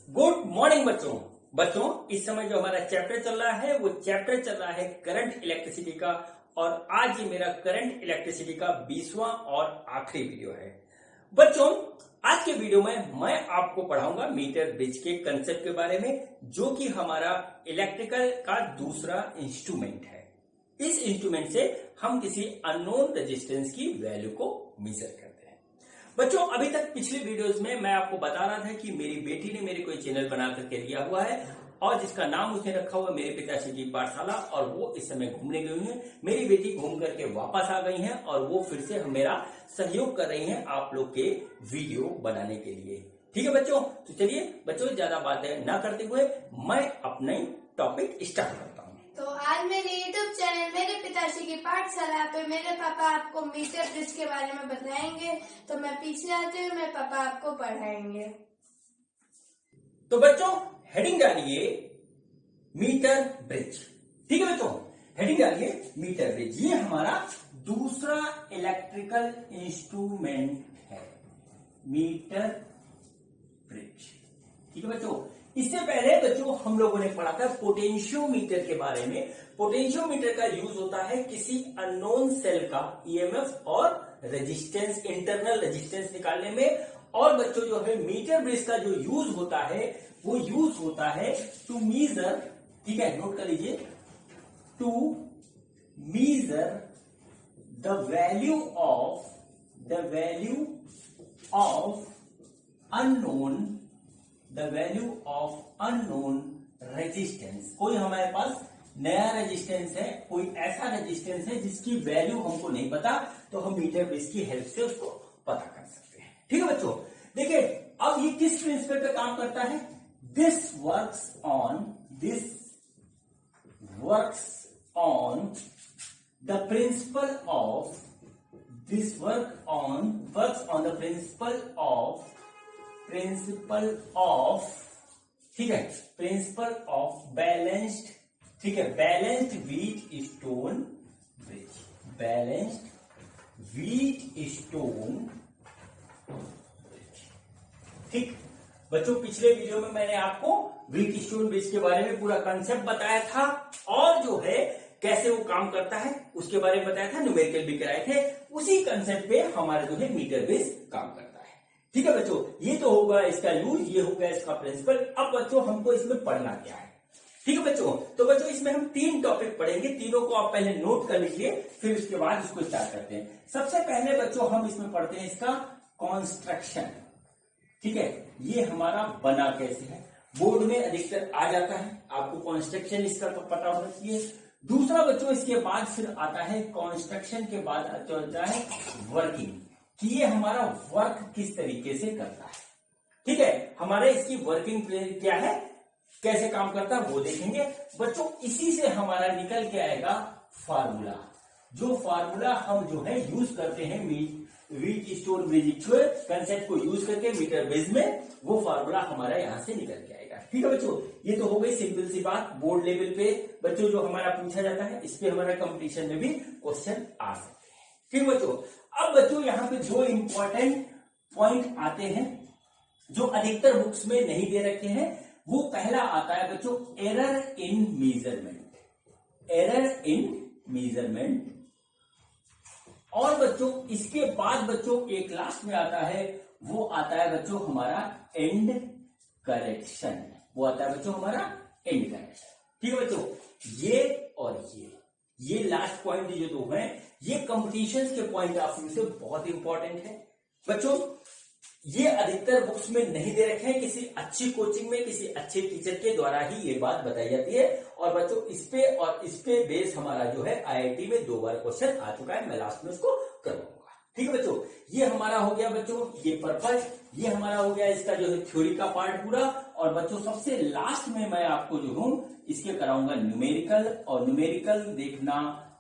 Good morning बच्चों इस समय जो हमारा चैप्टर चल रहा है वो चैप्टर चल रहा है करंट इलेक्ट्रिसिटी का। और आज ये मेरा करंट इलेक्ट्रिसिटी का 20वां और आखिरी वीडियो है। बच्चों आज के वीडियो में मैं आपको पढ़ाऊंगा मीटर ब्रिज के कंसेप्ट के बारे में, जो कि हमारा इलेक्ट्रिकल का दूसरा इंस्ट्रूमेंट है। इस इंस्ट्रूमेंट से हम किसी अननोन रेजिस्टेंस की वैल्यू को मेजर करते हैं। बच्चों अभी तक पिछले वीडियोस में मैं आपको बता रहा था कि मेरी बेटी ने मेरे कोई चैनल बना करके दिया हुआ है और जिसका नाम उसने रखा हुआ मेरे पिताश्री की पाठशाला, और वो इस समय घूमने गई हुई है। मेरी बेटी घूम करके वापस आ गई है और वो फिर से मेरा सहयोग कर रही हैं आप लोग के वीडियो बनाने के लिए। ठीक है बच्चों, तो चलिए बच्चों ज्यादा बातें ना करते हुए मैं अपने टॉपिक स्टार्ट करता हूँ। तो आज मेरे यूट्यूब चैनल मेरे पिताश्री की पाठशाला पे मेरे पापा आपको मीटर ब्रिज के बारे में बताएंगे। तो मैं पीछे आते हुए मेरे पापा आपको पढ़ाएंगे। तो बच्चों हेडिंग डालिए मीटर ब्रिज। ठीक है बच्चों, हेडिंग डालिए मीटर ब्रिज। ये हमारा दूसरा इलेक्ट्रिकल इंस्ट्रूमेंट है, मीटर ब्रिज। ठीक है बच्चों, इससे पहले बच्चों हम लोगों ने पढ़ा था पोटेंशियोमीटर के बारे में। पोटेंशियोमीटर का यूज होता है किसी अननोन सेल का ईएमएफ और रेजिस्टेंस, इंटरनल रेजिस्टेंस निकालने में। और बच्चों जो है मीटर ब्रिज का जो यूज होता है वो यूज होता है टू मीजर, ठीक है नोट कर लीजिए, to measure the value of unknown resistance. कोई हमारे पास नया रेजिस्टेंस है, कोई ऐसा रेजिस्टेंस है जिसकी वैल्यू हमको नहीं पता, तो हम मीटर ब्रिज की हेल्प से उसको पता कर सकते हैं। ठीक है बच्चों, देखिए अब ये किस प्रिंसिपल पे काम करता है। This works on the principle of balanced, ठीक है, बैलेंस्ड व्हीट स्टोन ब्रिज। ठीक बच्चों, पिछले वीडियो में मैंने आपको व्हीट स्टोन ब्रिज के बारे में पूरा कंसेप्ट बताया था और जो है कैसे वो काम करता है उसके बारे में बताया था, न्यूमेरिकल भी कराए थे। उसी कंसेप्ट पे हमारा जो है मीटर ब्रिज काम करता है। ठीक है बच्चों, ये तो होगा इसका यूज, ये होगा इसका प्रिंसिपल। अब बच्चों हमको इसमें पढ़ना क्या है। ठीक है बच्चों, तो बच्चों इसमें हम 3 टॉपिक पढ़ेंगे, तीनों को आप पहले नोट कर लीजिए, फिर उसके बाद इसको स्टार्ट करते हैं। सबसे पहले बच्चों हम इसमें पढ़ते हैं इसका कॉन्स्ट्रक्शन। ठीक है, ये हमारा बना कैसे है, बोर्ड में अधिकतर आ जाता है, आपको कॉन्स्ट्रक्शन इसका तो पता होना चाहिए। दूसरा बच्चों इसके बाद फिर आता है कॉन्स्ट्रक्शन के बाद आता है वर्किंग, कि ये हमारा वर्क किस तरीके से करता है। ठीक है, हमारे इसकी वर्किंग क्या है, कैसे काम करता है वो देखेंगे बच्चों। इसी से हमारा निकल के आएगा फार्मूला, जो फार्मूला हम जो है यूज करते हैं व्हीट स्टोन ब्रिज कंसेप्ट को यूज करके मीटर ब्रिज में, वो फार्मूला हमारा यहां से निकल के आएगा। ठीक है बच्चों, ये तो हो गई सिंपल सी बात। बोर्ड लेवल पे बच्चों जो हमारा पूछा जाता है, इस पे हमारा कंपटीशन में भी क्वेश्चन आ सकते हैं। ठीक बच्चों, अब बच्चों यहाँ पे जो इंपॉर्टेंट पॉइंट आते हैं जो अधिकतर बुक्स में नहीं दे रखे हैं, वो पहला आता है बच्चों एरर इन मेजरमेंट। और बच्चों इसके बाद बच्चों एक लास्ट में आता है, वो आता है बच्चों हमारा एंड करेक्शन। ठीक है बच्चों, ये और ये लास्ट पॉइंट जो दो हैं, ये कंपटीशन के पॉइंट ऑफ व्यू से बहुत इंपॉर्टेंट है बच्चों। ये अधिकतर बुक्स में नहीं दे रखे हैं, किसी अच्छी कोचिंग में किसी अच्छे टीचर के द्वारा ही ये बात बताई जाती है। और बच्चों इस पे बेस हमारा जो है आईआईटी में 2 बार क्वेश्चन आ चुका है, मैं लास्ट में उसको करवाऊंगा। ठीक है बच्चों, ये हमारा हो गया बच्चों ये पर्पस, ये हमारा हो गया इसका जो है थ्योरी का पार्ट पूरा। और बच्चों सबसे लास्ट में मैं आपको जो हूं इसके कराऊंगा न्यूमेरिकल, और न्यूमेरिकल देखना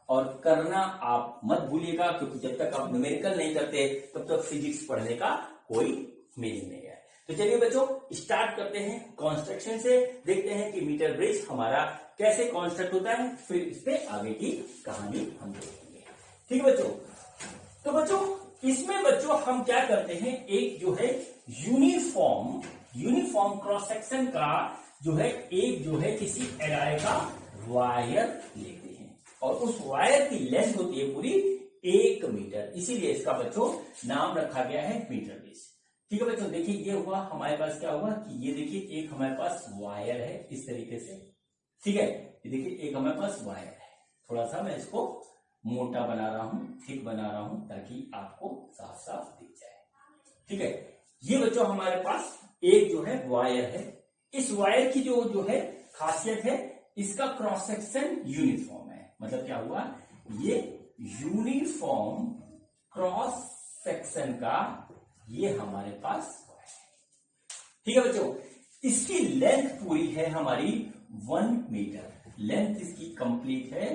और करना आप मत भूलिएगा, क्योंकि जब तक आप न्यूमेरिकल नहीं करते तब तक फिजिक्स पढ़ने का कोई मीनिंग नहीं है। तो चलिए बच्चों स्टार्ट करते हैं कंस्ट्रक्शन से, देखते हैं कि मीटर ब्रिज हमारा कैसे कॉन्स्ट्रक्ट होता है, फिर इस पे आगे की कहानी हम देखेंगे। ठीक है बच्चों, तो बच्चों इसमें बच्चों हम क्या करते हैं, एक जो है यूनिफॉर्म यूनिफॉर्म क्रॉस सेक्शन का जो है एक जो है किसी एलॉय का वायर लेते हैं और उस वायर की लेंथ होती है पूरी 1 मीटर, इसीलिए इसका बच्चों नाम रखा गया है मीटर बेस। ठीक है बच्चों, देखिए ये हुआ हमारे पास, क्या हुआ कि ये देखिए एक हमारे पास वायर है इस तरीके से, ठीक है, ये देखिए एक हमारे पास वायर है। थोड़ा सा मैं इसको मोटा बना रहा हूं, थिक बना रहा हूं ताकि आपको साफ साफ दिख जाए। ठीक है, ये बच्चों हमारे पास एक जो है वायर है। इस वायर की जो है खासियत है, इसका क्रॉस सेक्शन यूनिफॉर्म है। मतलब क्या हुआ, ये यूनिफॉर्म क्रॉस सेक्शन का ये हमारे पास वायर है। ठीक है बच्चों, इसकी लेंथ पूरी है हमारी 1 मीटर, लेंथ इसकी कंप्लीट है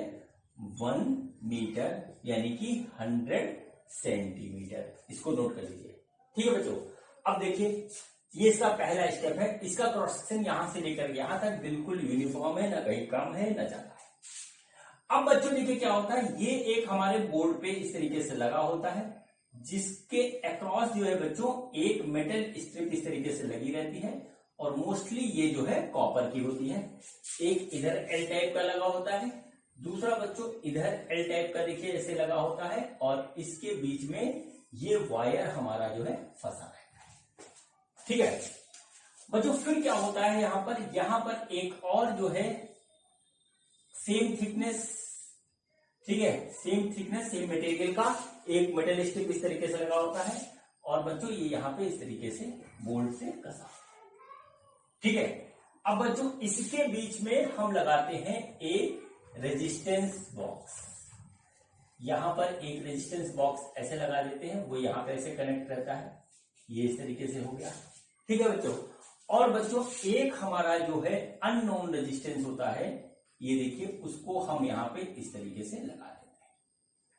1 मीटर यानी कि 100 सेंटीमीटर। इसको नोट कर लीजिए। ठीक है बच्चों, अब देखिए ये इसका पहला स्टेप है, इसका क्रॉस सेक्शन यहां से लेकर यहां तक बिल्कुल यूनिफॉर्म है, ना कहीं कम है ना ज्यादा है। अब बच्चों देखिए क्या होता है, ये एक हमारे बोर्ड पे इस तरीके से लगा होता है, जिसके अक्रॉस जो है बच्चों एक मेटल स्ट्रिप इस तरीके से लगी रहती है और मोस्टली ये जो है कॉपर की होती है। एक इधर एल टाइप का लगा होता है, दूसरा बच्चों इधर एल टाइप का देखिए ऐसे लगा होता है और इसके बीच में ये वायर हमारा जो है फंसा रहता है। ठीक है बच्चों, फिर क्या होता है यहां पर एक और जो है सेम थिकनेस, ठीक है, सेम थिकनेस सेम मटेरियल का एक मेटल स्ट्रिप इस तरीके से लगा होता है और बच्चों ये यहां पे इस तरीके से बोल्ट से कसा। ठीक है, अब बच्चों इसके बीच में हम लगाते हैं एक रेजिस्टेंस बॉक्स। यहां पर एक रेजिस्टेंस बॉक्स ऐसे लगा देते हैं, वो यहां पे ऐसे कनेक्ट रहता है, ये इस तरीके से हो गया। ठीक है बच्चों, और बच्चों एक हमारा जो है अननोन रेजिस्टेंस होता है, ये देखिए उसको हम यहां पे इस तरीके से लगा देते हैं।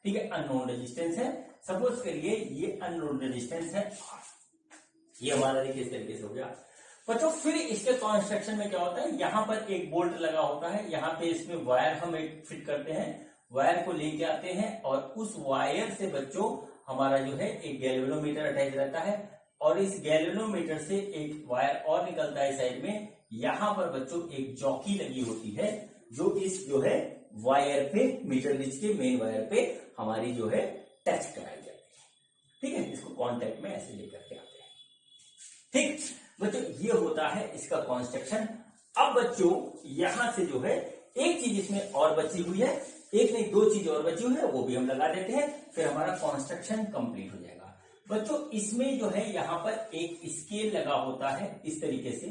ठीक है, अननोन रेजिस्टेंस है, सपोज करिए ये अननोन रेजिस्टेंस है, ये हमारा देखिए इस तरीके से हो गया। बच्चों फिर इसके कंस्ट्रक्शन में क्या होता है, यहां पर एक बोल्ट लगा होता है, यहां पे इसमें वायर हम एक फिट करते हैं, वायर को लेके आते हैं और उस वायर से बच्चों हमारा जो है एक गैल्वेनोमीटर अटैच रहता है और इस गैल्वेनोमीटर से एक वायर और निकलता है साइड में। यहां पर बच्चों एक जॉकी लगी होती है जो इस जो है वायर पे, मीटर ब्रिज के मेन वायर पे हमारी जो है टच कराई जाती है। ठीक है, इसको कॉन्टेक्ट में ऐसे लेकर के आते हैं। ठीक बच्चों, ये होता है इसका कंस्ट्रक्शन। अब बच्चों यहां से जो है एक चीज इसमें और बची हुई है, एक नहीं 2 चीज और बची हुई है, वो भी हम लगा देते हैं, फिर हमारा कंस्ट्रक्शन कंप्लीट हो जाएगा। बच्चों इसमें जो है यहां पर एक स्केल लगा होता है इस तरीके से,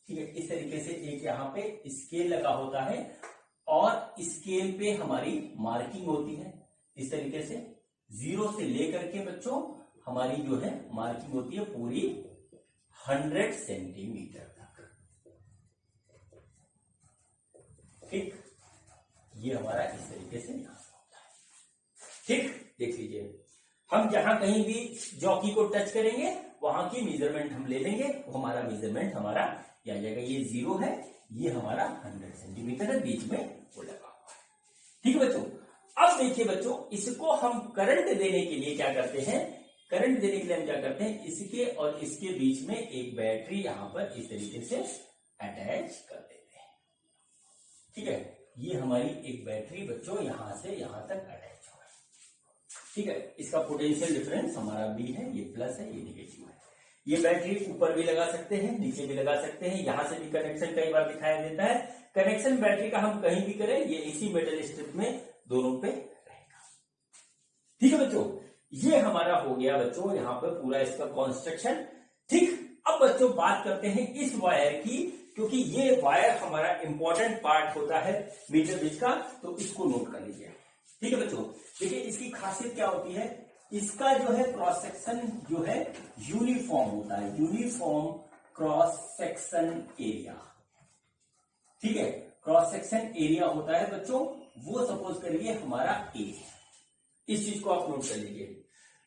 ठीक है, इस तरीके से एक यहां पे स्केल लगा होता है और स्केल पे हमारी मार्किंग होती है इस तरीके से, 0 से लेकर के बच्चों हमारी जो है मार्किंग होती है पूरी 100 सेंटीमीटर तक। ठीक, ये हमारा इस तरीके से यहां से होता है। ठीक, देख लीजिए, हम जहां कहीं भी जॉकी को टच करेंगे वहां की मेजरमेंट हम ले लेंगे, वो हमारा मेजरमेंट हमारा ये आ जाएगा, ये 0 है, ये हमारा 100 सेंटीमीटर है, बीच में वो लगा हुआ है। ठीक है बच्चों, अब देखिए बच्चों इसको हम करंट देने के लिए क्या करते हैं, करंट देने के लिए हम क्या करते हैं, इसके और इसके बीच में एक बैटरी यहां पर इस तरीके से अटैच कर देते हैं। ठीक है, ये हमारी एक बैटरी बच्चों यहां से यहां तक अटैच हो गई। ठीक है, इसका पोटेंशियल डिफरेंस हमारा बी है, ये प्लस है, ये निगेटिव है। ये बैटरी ऊपर भी लगा सकते हैं, नीचे भी लगा सकते हैं, यहां से भी कनेक्शन कई बार दिखाया देता है। कनेक्शन बैटरी का हम कहीं भी करें, ये इसी मेटल स्ट्रिप में दोनों पे रहेगा। ठीक है बच्चों, ये हमारा हो गया बच्चों यहां पर पूरा इसका कंस्ट्रक्शन। ठीक, अब बच्चों बात करते हैं इस वायर की, क्योंकि ये वायर हमारा इंपॉर्टेंट पार्ट होता है मीटर ब्रिज का, तो इसको नोट कर लीजिए। ठीक है बच्चों, देखिए इसकी खासियत क्या होती है, इसका जो है क्रॉस सेक्शन जो है यूनिफॉर्म होता है, यूनिफॉर्म क्रॉस सेक्शन एरिया। ठीक है, क्रॉस सेक्शन एरिया होता है बच्चों, वो सपोज करिए हमारा ए है, इस चीज को आप नोट कर लीजिए।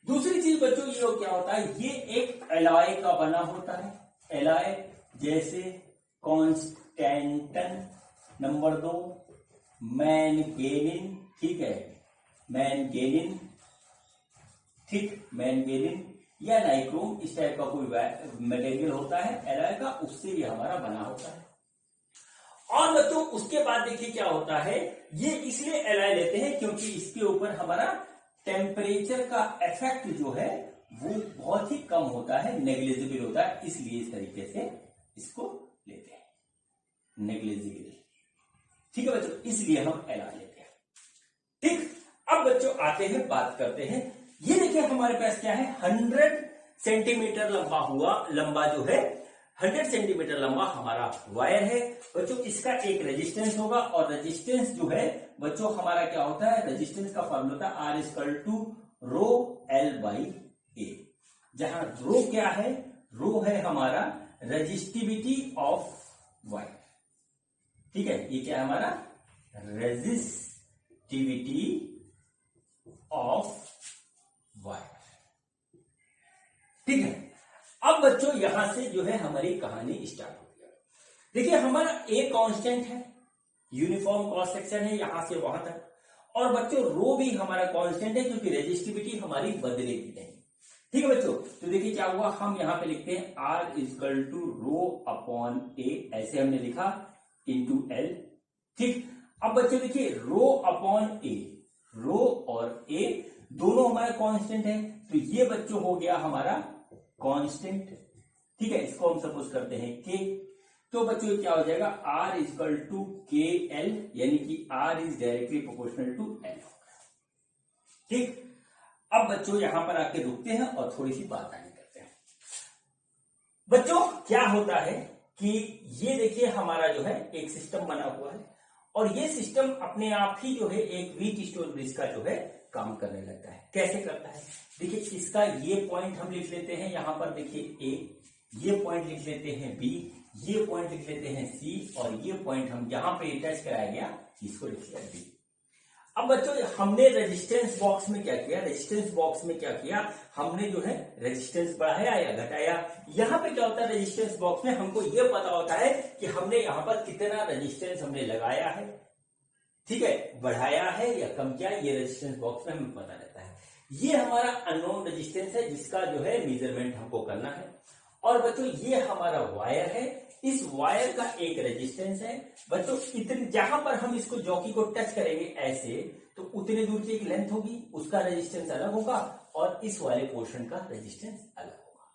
दूसरी चीज बच्चों ये क्या होता है, ये एक एलॉय का बना होता है, एलॉय जैसे कॉन्स्टेंटन, नंबर 2 मैनगेलिन। ठीक है, मैनगेलिन, ठीक, मैनगेलिन, या नाइक्रोम, इस टाइप का कोई मटेरियल होता है एलॉय का, उससे ये हमारा बना होता है। और बच्चों उसके बाद देखिए क्या होता है, ये इसलिए एलॉय लेते हैं क्योंकि इसके ऊपर हमारा टेम्परेचर का इफेक्ट जो है वो बहुत ही कम होता है, नेग्लिजिबल होता है, इसलिए इस तरीके से इसको लेते हैं, नेग्लिजिबल। ठीक है बच्चों, इसलिए हम एलॉय लेते हैं। ठीक, अब बच्चों आते हैं, बात करते हैं, ये देखिए हमारे पास क्या है, 100 सेंटीमीटर लंबा जो है 100 सेंटीमीटर लंबा हमारा वायर है बच्चों। इसका एक रेजिस्टेंस होगा, और रेजिस्टेंस जो है बच्चों हमारा क्या होता है, रेजिस्टेंस का फॉर्मूला होता है R = रो L बाई ए, जहां रो क्या है, रो है हमारा रेजिस्टिविटी ऑफ वायर। ठीक है, ये क्या है हमारा रेजिस्टिविटी ऑफ वायर। ठीक है, अब बच्चों यहां से जो है हमारी कहानी स्टार्ट हो गया। देखिए हमारा ए कांस्टेंट है, यूनिफॉर्म क्रॉस सेक्शन है यहां से वहां तक, और बच्चों रो भी हमारा कांस्टेंट है क्योंकि रेजिस्टिविटी हमारी बदलेगी नहीं। ठीक है बच्चों, तो देखिए क्या हुआ, हम यहां पे लिखते हैं R = रो अपॉन ए, ऐसे हमने लिखा इंटू L। ठीक, अब बच्चों देखिए रो अपॉन ए, रो और ए दोनों हमारे कांस्टेंट है, तो ये बच्चों हो गया हमारा कांस्टेंट। ठीक है, इसको हम सपोज करते हैं के, तो बच्चों क्या हो जाएगा R = KL, यानी कि R is directly proportional to L। ठीक, अब बच्चों यहां पर आके रुकते हैं और थोड़ी सी बात आगे करते हैं। बच्चों क्या होता है कि ये देखिए हमारा जो है एक सिस्टम बना हुआ है, और ये सिस्टम अपने आप ही जो है एक वीट स्टोन ब्रिज का जो है काम करने लगता है। कैसे करता है, देखिए इसका ये पॉइंट हम लिख लेते हैं यहां पर, देखिए ए, ये पॉइंट लिख लेते हैं बी, ये पॉइंट लिख लेते हैं सी, और ये पॉइंट हम जहां पे टच कराया गया इसको लिख लिया डी। अब बच्चों हमने रेजिस्टेंस बॉक्स में क्या किया, रेजिस्टेंस बॉक्स में क्या किया, हमने जो है रेजिस्टेंस बढ़ाया या घटाया। यहां पे क्या होता है, रेजिस्टेंस बॉक्स में हमको ये पता होता है कि हमने यहां पर कितना रेजिस्टेंस हमने लगाया है, ठीक है, बढ़ाया है या कम किया, ये रेजिस्टेंस बॉक्स में हमें पता रहता है। ये हमारा अननोन रेजिस्टेंस है जिसका जो है मेजरमेंट हमको करना है। और बच्चों ये हमारा वायर है, इस वायर का एक रेजिस्टेंस है बच्चों, इतने जहां पर हम इसको जॉकी को टच करेंगे ऐसे, तो उतने दूर की एक लेंथ होगी, उसका रेजिस्टेंस अलग होगा, और इस वाले पोर्शन का रेजिस्टेंस अलग होगा।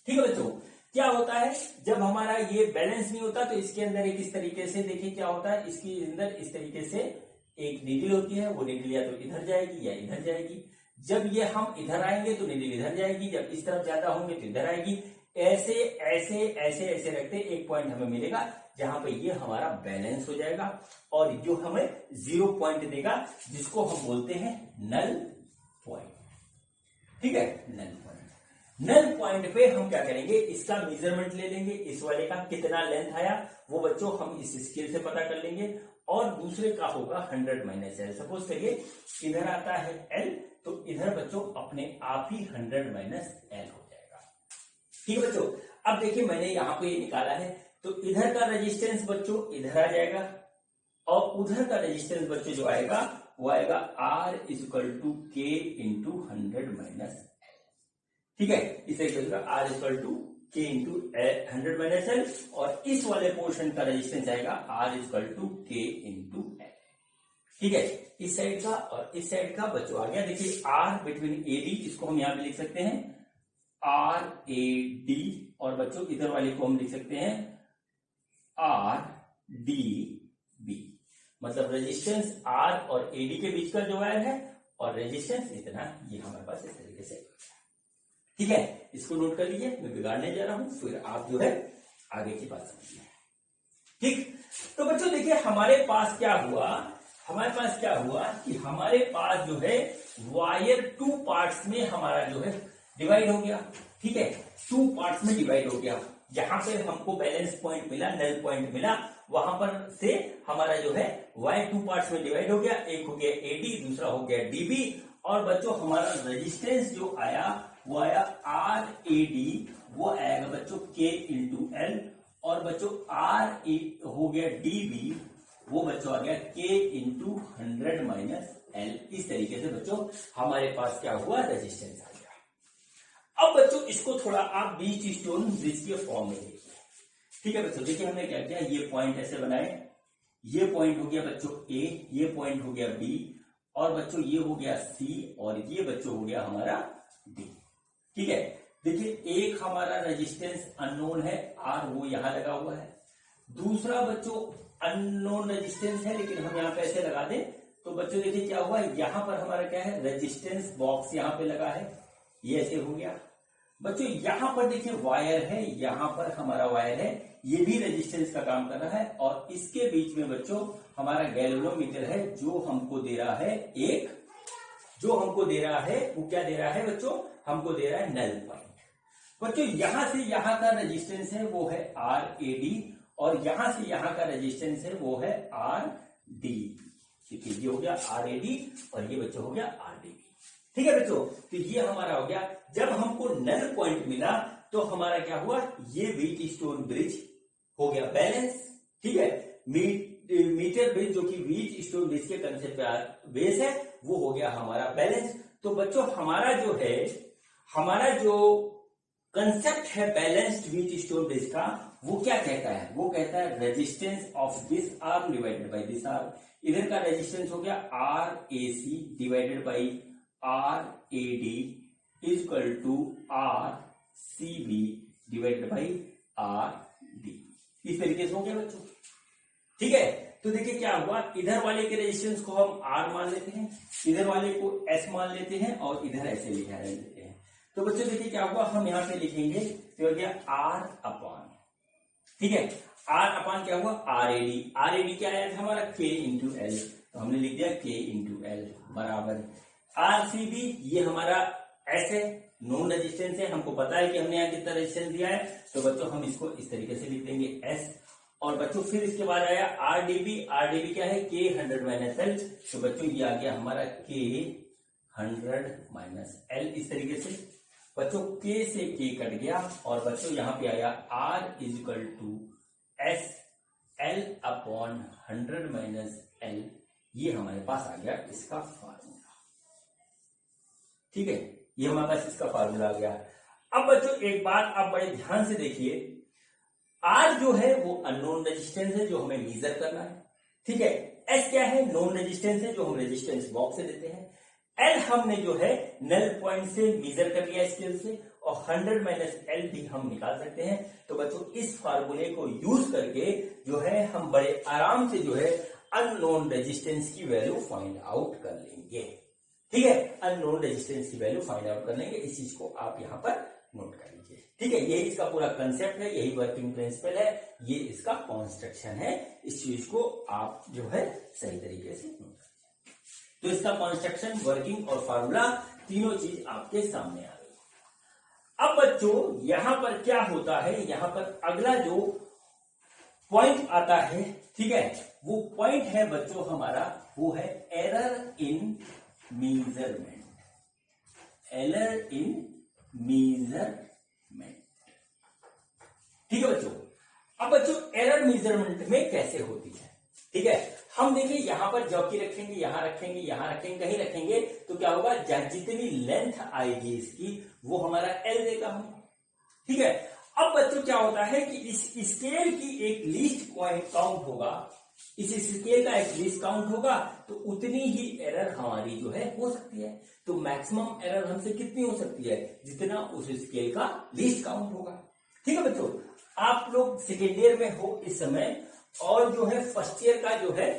ठीक है बच्चों, क्या होता है जब हमारा ये बैलेंस नहीं होता, तो इसके अंदर एक इस तरीके से देखिए क्या होता है, इसके अंदर इस तरीके से एक नीडल होती है, वो नीडल या तो इधर जाएगी या इधर जाएगी। जब ये हम इधर आएंगे तो नीडल इधर जाएगी, जब इस तरफ ज्यादा होंगे तो इधर आएगी। ऐसे ऐसे ऐसे ऐसे रखते एक पॉइंट हमें मिलेगा जहां पे ये हमारा बैलेंस हो जाएगा, और जो हमें 0 पॉइंट देगा जिसको हम बोलते हैं नल पॉइंट। ठीक है, नल पॉइंट। नल पॉइंट पे हम क्या करेंगे, इसका मेजरमेंट ले लेंगे, इस वाले का कितना लेंथ आया वो बच्चों हम इस स्केल से पता कर लेंगे, और दूसरे का होगा 100 - L। सपोज करिए इधर आता है L, तो इधर बच्चों अपने आप ही 100 - L हो जाएगा। ठीक है बच्चों, अब देखिए मैंने यहां पे ये निकाला है, तो इधर का रेजिस्टेंस बच्चों इधर आ जाएगा, और उधर का रेजिस्टेंस बच्चों जो आएगा वो आएगा R = K × 100 - L। ठीक है, इसे R = K × 100 - L, और इस वाले पोर्शन का रेजिस्टेंस आएगा R = K × L। ठीक है, इस साइड का और इस साइड का बच्चों आ गया। देखिए R बिटवीन AD, इसको हम यहां पे लिख सकते हैं RAD, और बच्चों इधर वाले को हम लिख सकते हैं RDB, मतलब रेजिस्टेंस R और AD के बीच का जो वायर है, और रेजिस्टेंस इतना, ये हमारे पास इस तरीके से। ठीक है, इसको नोट कर लीजिए, मैं बिगाड़ने जा रहा हूं, फिर आप जो है आगे की बात समझिए। ठीक, तो बच्चों देखिए हमारे पास क्या हुआ, हमारे पास क्या हुआ कि हमारे पास जो है वायर 2 पार्ट्स में हमारा जो है डिवाइड हो गया। ठीक है, 2 पार्ट्स में डिवाइड हो गया, जहां पे हमको बैलेंस पॉइंट मिला, नल पॉइंट मिला, वहां पर से हमारा जो है वायर 2 पार्ट्स में डिवाइड हो गया। एक हो गया AD, दूसरा हो गया DB, और बच्चों हमारा रेजिस्टेंस जो आया वो आया RAD, वो आएगा बच्चों K × L, और बच्चों R हो गया DB, वो बच्चों आ गया K × 100 - L। इस तरीके से बच्चों हमारे पास क्या हुआ, रेजिस्टेंस आ गया। अब बच्चों इसको थोड़ा आप व्हीट स्टोन ब्रिज के फॉर्म में देखिए। ठीक है बच्चों, देखिए हमने क्या किया, ये पॉइंट ऐसे बनाए, ये पॉइंट हो गया बच्चों ए, ये पॉइंट हो गया बी, और बच्चों ये हो गया सी, और ये बच्चों हो गया हमारा डी। ठीक है, देखिए एक हमारा रेजिस्टेंस अननोन है आर, वो यहां लगा हुआ है। दूसरा बच्चों अननोन रेजिस्टेंस है, लेकिन हम यहां पे ऐसे लगा दें तो बच्चों देखिए क्या हुआ, यहां पर हमारा क्या है, रेजिस्टेंस बॉक्स यहां पे लगा है, ये ऐसे हो गया। बच्चों यहां पर देखिए वायर है, यहां पर हमारा वायर है, ये भी रेजिस्टेंस का काम कर रहा है, और इसके बीच में बच्चों हमारा गैल्वेनोमीटर है, जो हमको दे रहा है एक, जो हमको दे रहा है वो क्या दे रहा है बच्चों, हमको दे रहा है नल पॉइंट। बच्चों यहां से यहां का रेजिस्टेंस है वो है आर ए डी, और यहां से यहां का रेजिस्टेंस है वो है आर डी। देखिए ये हो गया आर ए डी, और ये बच्चों हो गया आर डी बी। ठीक है बच्चों, तो ये हमारा हो गया। जब हमको नल पॉइंट मिला तो हमारा क्या हुआ, ये व्हीट स्टोन ब्रिज हो गया बैलेंस। ठीक है, मीटर ब्रिज जो कि व्हीट स्टोन ब्रिज के कंसेप्ट पे बेस है, वो हो गया हमारा बैलेंस। तो बच्चों हमारा जो है, हमारा जो कंसेप्ट है बैलेंस्ड व्हीट स्टोन ब्रिज का, वो क्या कहता है, वो कहता है resistance of this arm divided by this arm. इधर का रेजिस्टेंस हो गया R A C divided by R A D is equal to R C B divided by R D. इस तरीके से हो गया बच्चों। ठीक है, तो देखिए क्या हुआ, इधर वाले के रेजिस्टेंस को हम आर मान लेते हैं, इधर वाले को एस मान लेते हैं, और इधर ऐसे लिखा लेते हैं। तो बच्चों देखिए क्या हुआ, हम यहां पे लिखेंगे तो हो गया आर अपॉन, ठीक है, आर अपॉन क्या हुआ, R A D. R A D क्या आया था हमारा, के इंटू एल, तो हमने लिख दिया के इंटू एल बराबर आर सी बी। ये हमारा एस है, नॉन रेजिस्टेंस है, हमको पता है कि हमने यहाँ कितना रेजिस्टेंस दिया है, तो बच्चों हम इसको इस तरीके से लिख देंगे एस। और बच्चों फिर इसके बाद आया R D B. R D B क्या है, के 100 माइनस एल, तो बच्चों ये आ गया हमारा के 100 माइनस एल। इस तरीके से बच्चों के से के कट गया, और बच्चों यहां पे आया R is equal to S L upon 100 minus L. ये हमारे पास आ गया इसका फार्मूला। ठीक है, ये हमारे पास इसका फार्मूला आ गया। अब बच्चों एक बात आप बड़े ध्यान से देखिए, आर जो है वो अननोन रेजिस्टेंस है जो हमें मेजर करना है। ठीक है, एस क्या है, नोन रेजिस्टेंस है जो हम रेजिस्टेंस बॉक्स से देते हैं। एल हमने जो है नल पॉइंट से मेजर कर लिया स्केल से, और 100 माइनस एल भी हम निकाल सकते हैं। तो बच्चों इस फार्मूले को यूज करके जो है हम बड़े आराम से जो है अननोन रेजिस्टेंस की वैल्यू फाइंड आउट कर लेंगे। ठीक है, अननोन रेजिस्टेंस की वैल्यू फाइंड आउट कर लेंगे। इस चीज को आप यहां पर नोट कर लीजिए। ठीक है, यही इसका पूरा कंसेप्ट है, यही वर्किंग प्रिंसिपल है, ये इसका कॉन्स्ट्रक्शन है। इस चीज को आप जो है सही तरीके से नोट कर लीजिए। तो इसका कॉन्स्ट्रक्शन, वर्किंग और फार्मूला तीनों चीज आपके सामने आ गई। अब बच्चों यहां पर क्या होता है, यहां पर अगला जो पॉइंट आता है, ठीक है, वो पॉइंट है बच्चों हमारा, वो है error in measurement. Error in measurement. ठीक है बच्चों, अब बच्चों एरर मेजरमेंट में कैसे होती है, ठीक है, हम देखिए यहां पर जॉकी रखेंगे, यहां रखेंगे, यहां रखेंगे, कहीं रखेंगे, तो क्या होगा, जितनी लेंथ आएगी इसकी वो हमारा एल देगा हम। ठीक है, अब बच्चों क्या होता है कि इस स्केल की एक लीस्ट काउंट होगा, इस स्केल का एक लीस्ट काउंट होगा, तो उतनी ही एरर हमारी जो है हो सकती है। तो मैक्सिमम एरर हमसे कितनी हो सकती है, जितना उस स्केल का लीस्ट काउंट होगा। ठीक है बच्चों, आप लोग सेकेंड ईयर में हो इस समय, और जो है फर्स्ट ईयर का जो है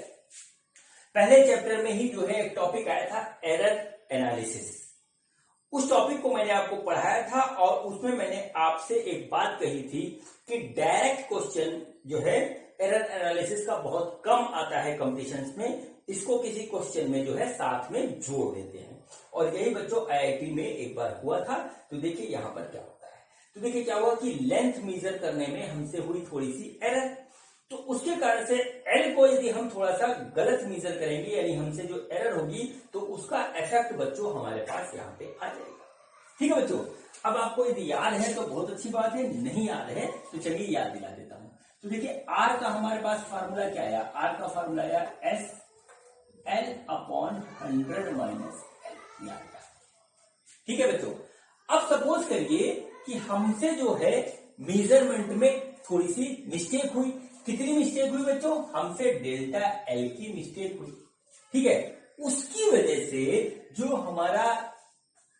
पहले चैप्टर में ही जो है एक टॉपिक आया था एरर एनालिसिस। उस टॉपिक को मैंने आपको पढ़ाया था, और उसमें मैंने आपसे एक बात कही थी कि डायरेक्ट क्वेश्चन जो है एरर एनालिसिस का बहुत कम आता है कॉम्पिटिशन्स में, इसको किसी क्वेश्चन में जो है साथ में जोड़ देते हैं। और यही बच्चों आईआईटी में एक बार हुआ था। तो देखिए यहां पर क्या होता है, तो देखिए क्या हुआ कि लेंथ मेजर करने में हमसे हुई थोड़ी सी एरर, तो उसके कारण से एल को यदि हम थोड़ा सा गलत मेजर करेंगे, यानी हमसे जो एरर होगी, तो उसका इफेक्ट बच्चों हमारे पास यहाँ पे आ जाएगा। ठीक है बच्चों, अब आपको यदि याद है तो बहुत अच्छी बात है, नहीं याद है तो चलिए याद दिला देता हूं। तो देखिए आर का हमारे पास फार्मूला क्या आया, आर का फार्मूला आया S L upon 100 minus L. ठीक है बच्चों, अब सपोज करिए कि हमसे जो है मेजरमेंट में थोड़ी सी मिस्टेक हुई। कितनी मिस्टेक हुई बच्चों? हमसे डेल्टा एल की मिस्टेक हुई, ठीक है। उसकी वजह से जो हमारा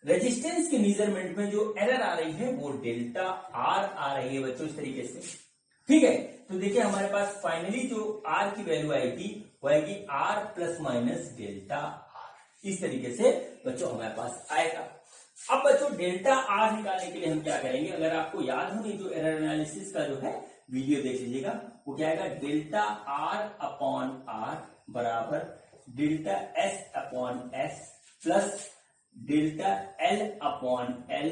रेजिस्टेंस के मेजरमेंट में जो एरर आ रही है वो डेल्टा आर आ रही है बच्चों, इस तरीके से, ठीक है। तो देखिए हमारे पास फाइनली जो आर की वैल्यू आएगी वो आएगी R plus minus delta R, इस तरीके से बच्चों हमारे पास आएगा। अब बच्चों डेल्टा आर निकालने के लिए हम क्या करेंगे? अगर आपको याद हो नहीं, जो एरर एनालिसिस का जो है वीडियो देख लीजिएगा, वो क्या आएगा? डेल्टा आर अपॉन आर बराबर delta S upon S plus delta L upon L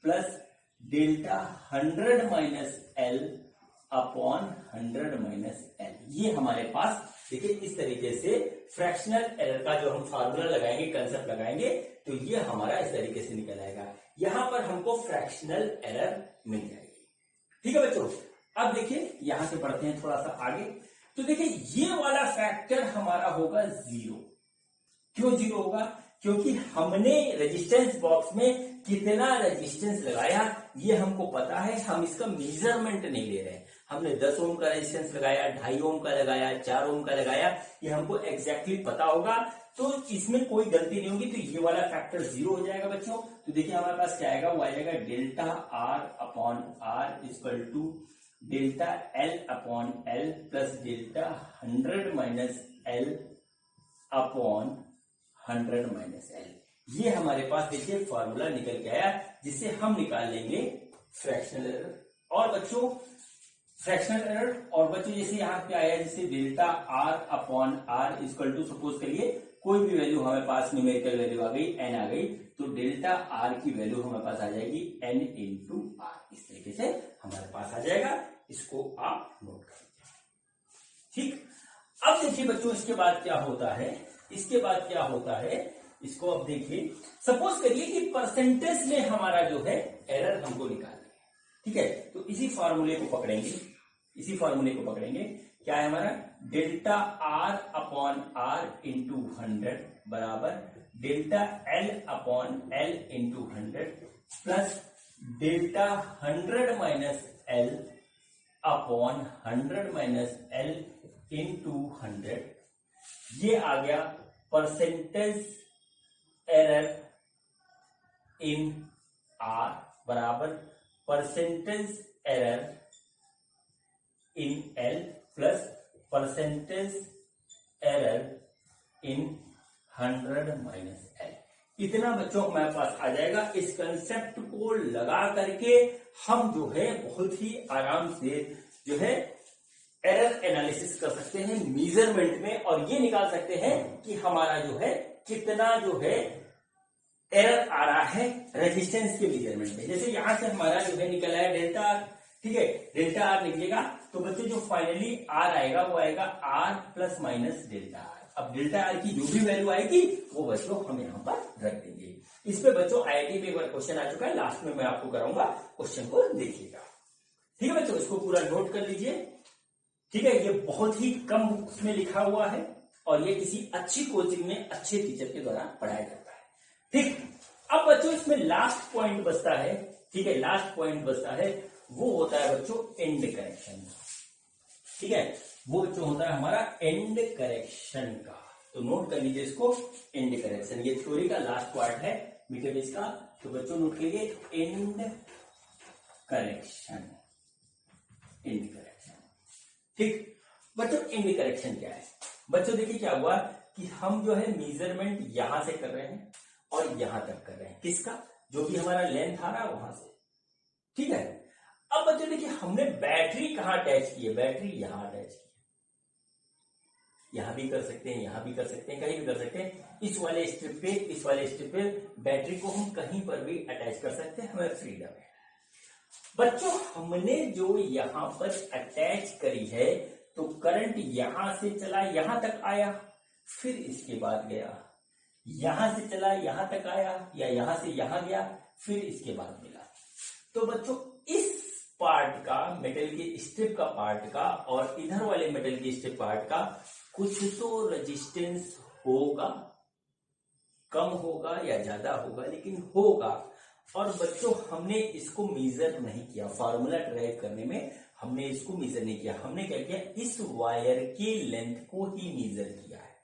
plus delta 100 minus L upon 100 minus L. ये हमारे पास देखिए इस तरीके से फ्रैक्शनल एरर का जो हम फार्मूला लगाएंगे, कंसेप्ट लगाएंगे, तो ये हमारा इस तरीके से निकल आएगा। यहां पर हमको फ्रैक्शनल एरर मिल जाएगी, ठीक है बच्चों। अब देखिए यहां से बढ़ते हैं थोड़ा सा आगे, तो देखिए ये वाला फैक्टर हमारा होगा 0। क्यों 0 होगा? क्योंकि हमने रेजिस्टेंस बॉक्स में कितना रेजिस्टेंस लगाया ये हमको पता है, हम इसका मेजरमेंट नहीं ले रहे हैं। हमने 10 ओम का रेजिस्टेंस लगाया, 2.5 ओम का लगाया, 4 ओम का लगाया, ये हमको एग्जैक्टली पता होगा, तो इसमें कोई गलती नहीं होगी। तो ये वाला फैक्टर 0 हो जाएगा बच्चों। तो देखिए हमारे पास क्या आएगा? वो आ जाएगा delta R upon R equal to delta L upon L plus delta 100 minus L upon 100 minus L. ये हमारे पास देखिए फॉर्मूला निकल के आया, जिससे हम निकाल लेंगे फ्रैक्शनल एरर। और बच्चों फ्रैक्शनल एरर, और बच्चों जैसे यहाँ पे आया, जैसे delta R upon R equal to, suppose करिए कोई भी वैल्यू हमारे पास न्यूमेरिकल वैल्यू आ गई, एन आ गई, तो डेल्टा आर की वैल्यू हमारे पास आ जाएगी एन इंटू आर, इस तरीके से हमारे पास आ जाएगा। इसको आप नोट कर लीजिए, ठीक। अब देखिए बच्चों इसके बाद क्या होता है, इसके बाद क्या होता है, इसको अब देखिए। सपोज करिए कि परसेंटेज में हमारा जो है एरर हमको निकालना है, ठीक है। तो इसी फार्मूले को पकड़ेंगे, इसी फार्मूले को पकड़ेंगे। क्या है हमारा? Delta R upon R into 100 बराबर delta L upon L into 100 plus delta 100 minus L upon 100 minus L into 100। ये आ गया परसेंटेज एरर इन आर बराबर percentage error in L plus percentage error in 100 minus L. इतना बच्चों हमारे पास आ जाएगा। इस कंसेप्ट को लगा करके हम जो है बहुत ही आराम से जो है एरर एनालिसिस कर सकते हैं मेजरमेंट में, और ये निकाल सकते हैं कि हमारा जो है कितना जो है एरर आ रहा है रेजिस्टेंस के मेजरमेंट में। जैसे यहां से हमारा जो है निकल आया डेल्टा आर, ठीक है, डेल्टा आर निकलेगा, तो बच्चों जो फाइनली आर आएगा वो आएगा R plus minus delta R. अब डेल्टा आर की जो भी वैल्यू आएगी वो बच्चों हम यहाँ पर रख देंगे। इस पे बच्चों आईआईटी में एक बार क्वेश्चन आ चुका है, लास्ट में मैं आपको कराऊंगा, क्वेश्चन को देखिएगा, ठीक है बच्चों। इसको पूरा नोट कर लीजिए, ठीक है। ये बहुत ही कम बुक्स में लिखा हुआ है और ये किसी अच्छी कोचिंग में अच्छे टीचर के द्वारा पढ़ाया जाता है, ठीक। अब बच्चों इसमें लास्ट पॉइंट बचता है, ठीक है, लास्ट पॉइंट बचता है, वो होता है बच्चों एंड करेक्शन, ठीक है। वो बच्चों होता है हमारा एंड करेक्शन का। तो नोट कर लीजिए इसको, एंड करेक्शन। ये थ्योरी का लास्ट पार्ट है मीटर बेस का, तो बच्चों नोट करिए एंड करेक्शन, एंड करेक्शन, ठीक। बच्चों एंड करेक्शन क्या है? बच्चों देखिए क्या हुआ कि हम जो है मेजरमेंट यहां से कर रहे हैं और यहां तक कर रहे हैं, किसका? जो भी हमारा लेंथ आ रहा है वहां से, ठीक है। अब बच्चों देखिए हमने बैटरी कहां अटैच की है? बैटरी यहां अटैच की है, यहां भी कर सकते हैं, यहां भी कर सकते हैं, कहीं भी कर सकते हैं। इस वाले स्ट्रिप पे, इस वाले स्ट्रिप पे बैटरी को हम कहीं पर भी अटैच कर सकते हैं, हमें फ्रीडम है। बच्चों हमने जो यहां पर अटैच करी है, तो करंट यहां से चला यहां तक आया, फिर इसके बाद गया, यहां से चला यहां तक आया, या यहां से यहां गया, फिर इसके बाद मिला। तो बच्चों इस पार्ट का, मेटल की स्ट्रिप का पार्ट का, और इधर वाले मेटल की स्ट्रिप पार्ट का कुछ तो रेजिस्टेंस होगा, कम होगा या ज्यादा होगा, लेकिन होगा। और बच्चों हमने इसको मेजर नहीं किया, फार्मूला ड्राइव करने में हमने इसको मेजर नहीं किया, हमने क्या किया, इस वायर के लेंथ को ही मेजर किया है।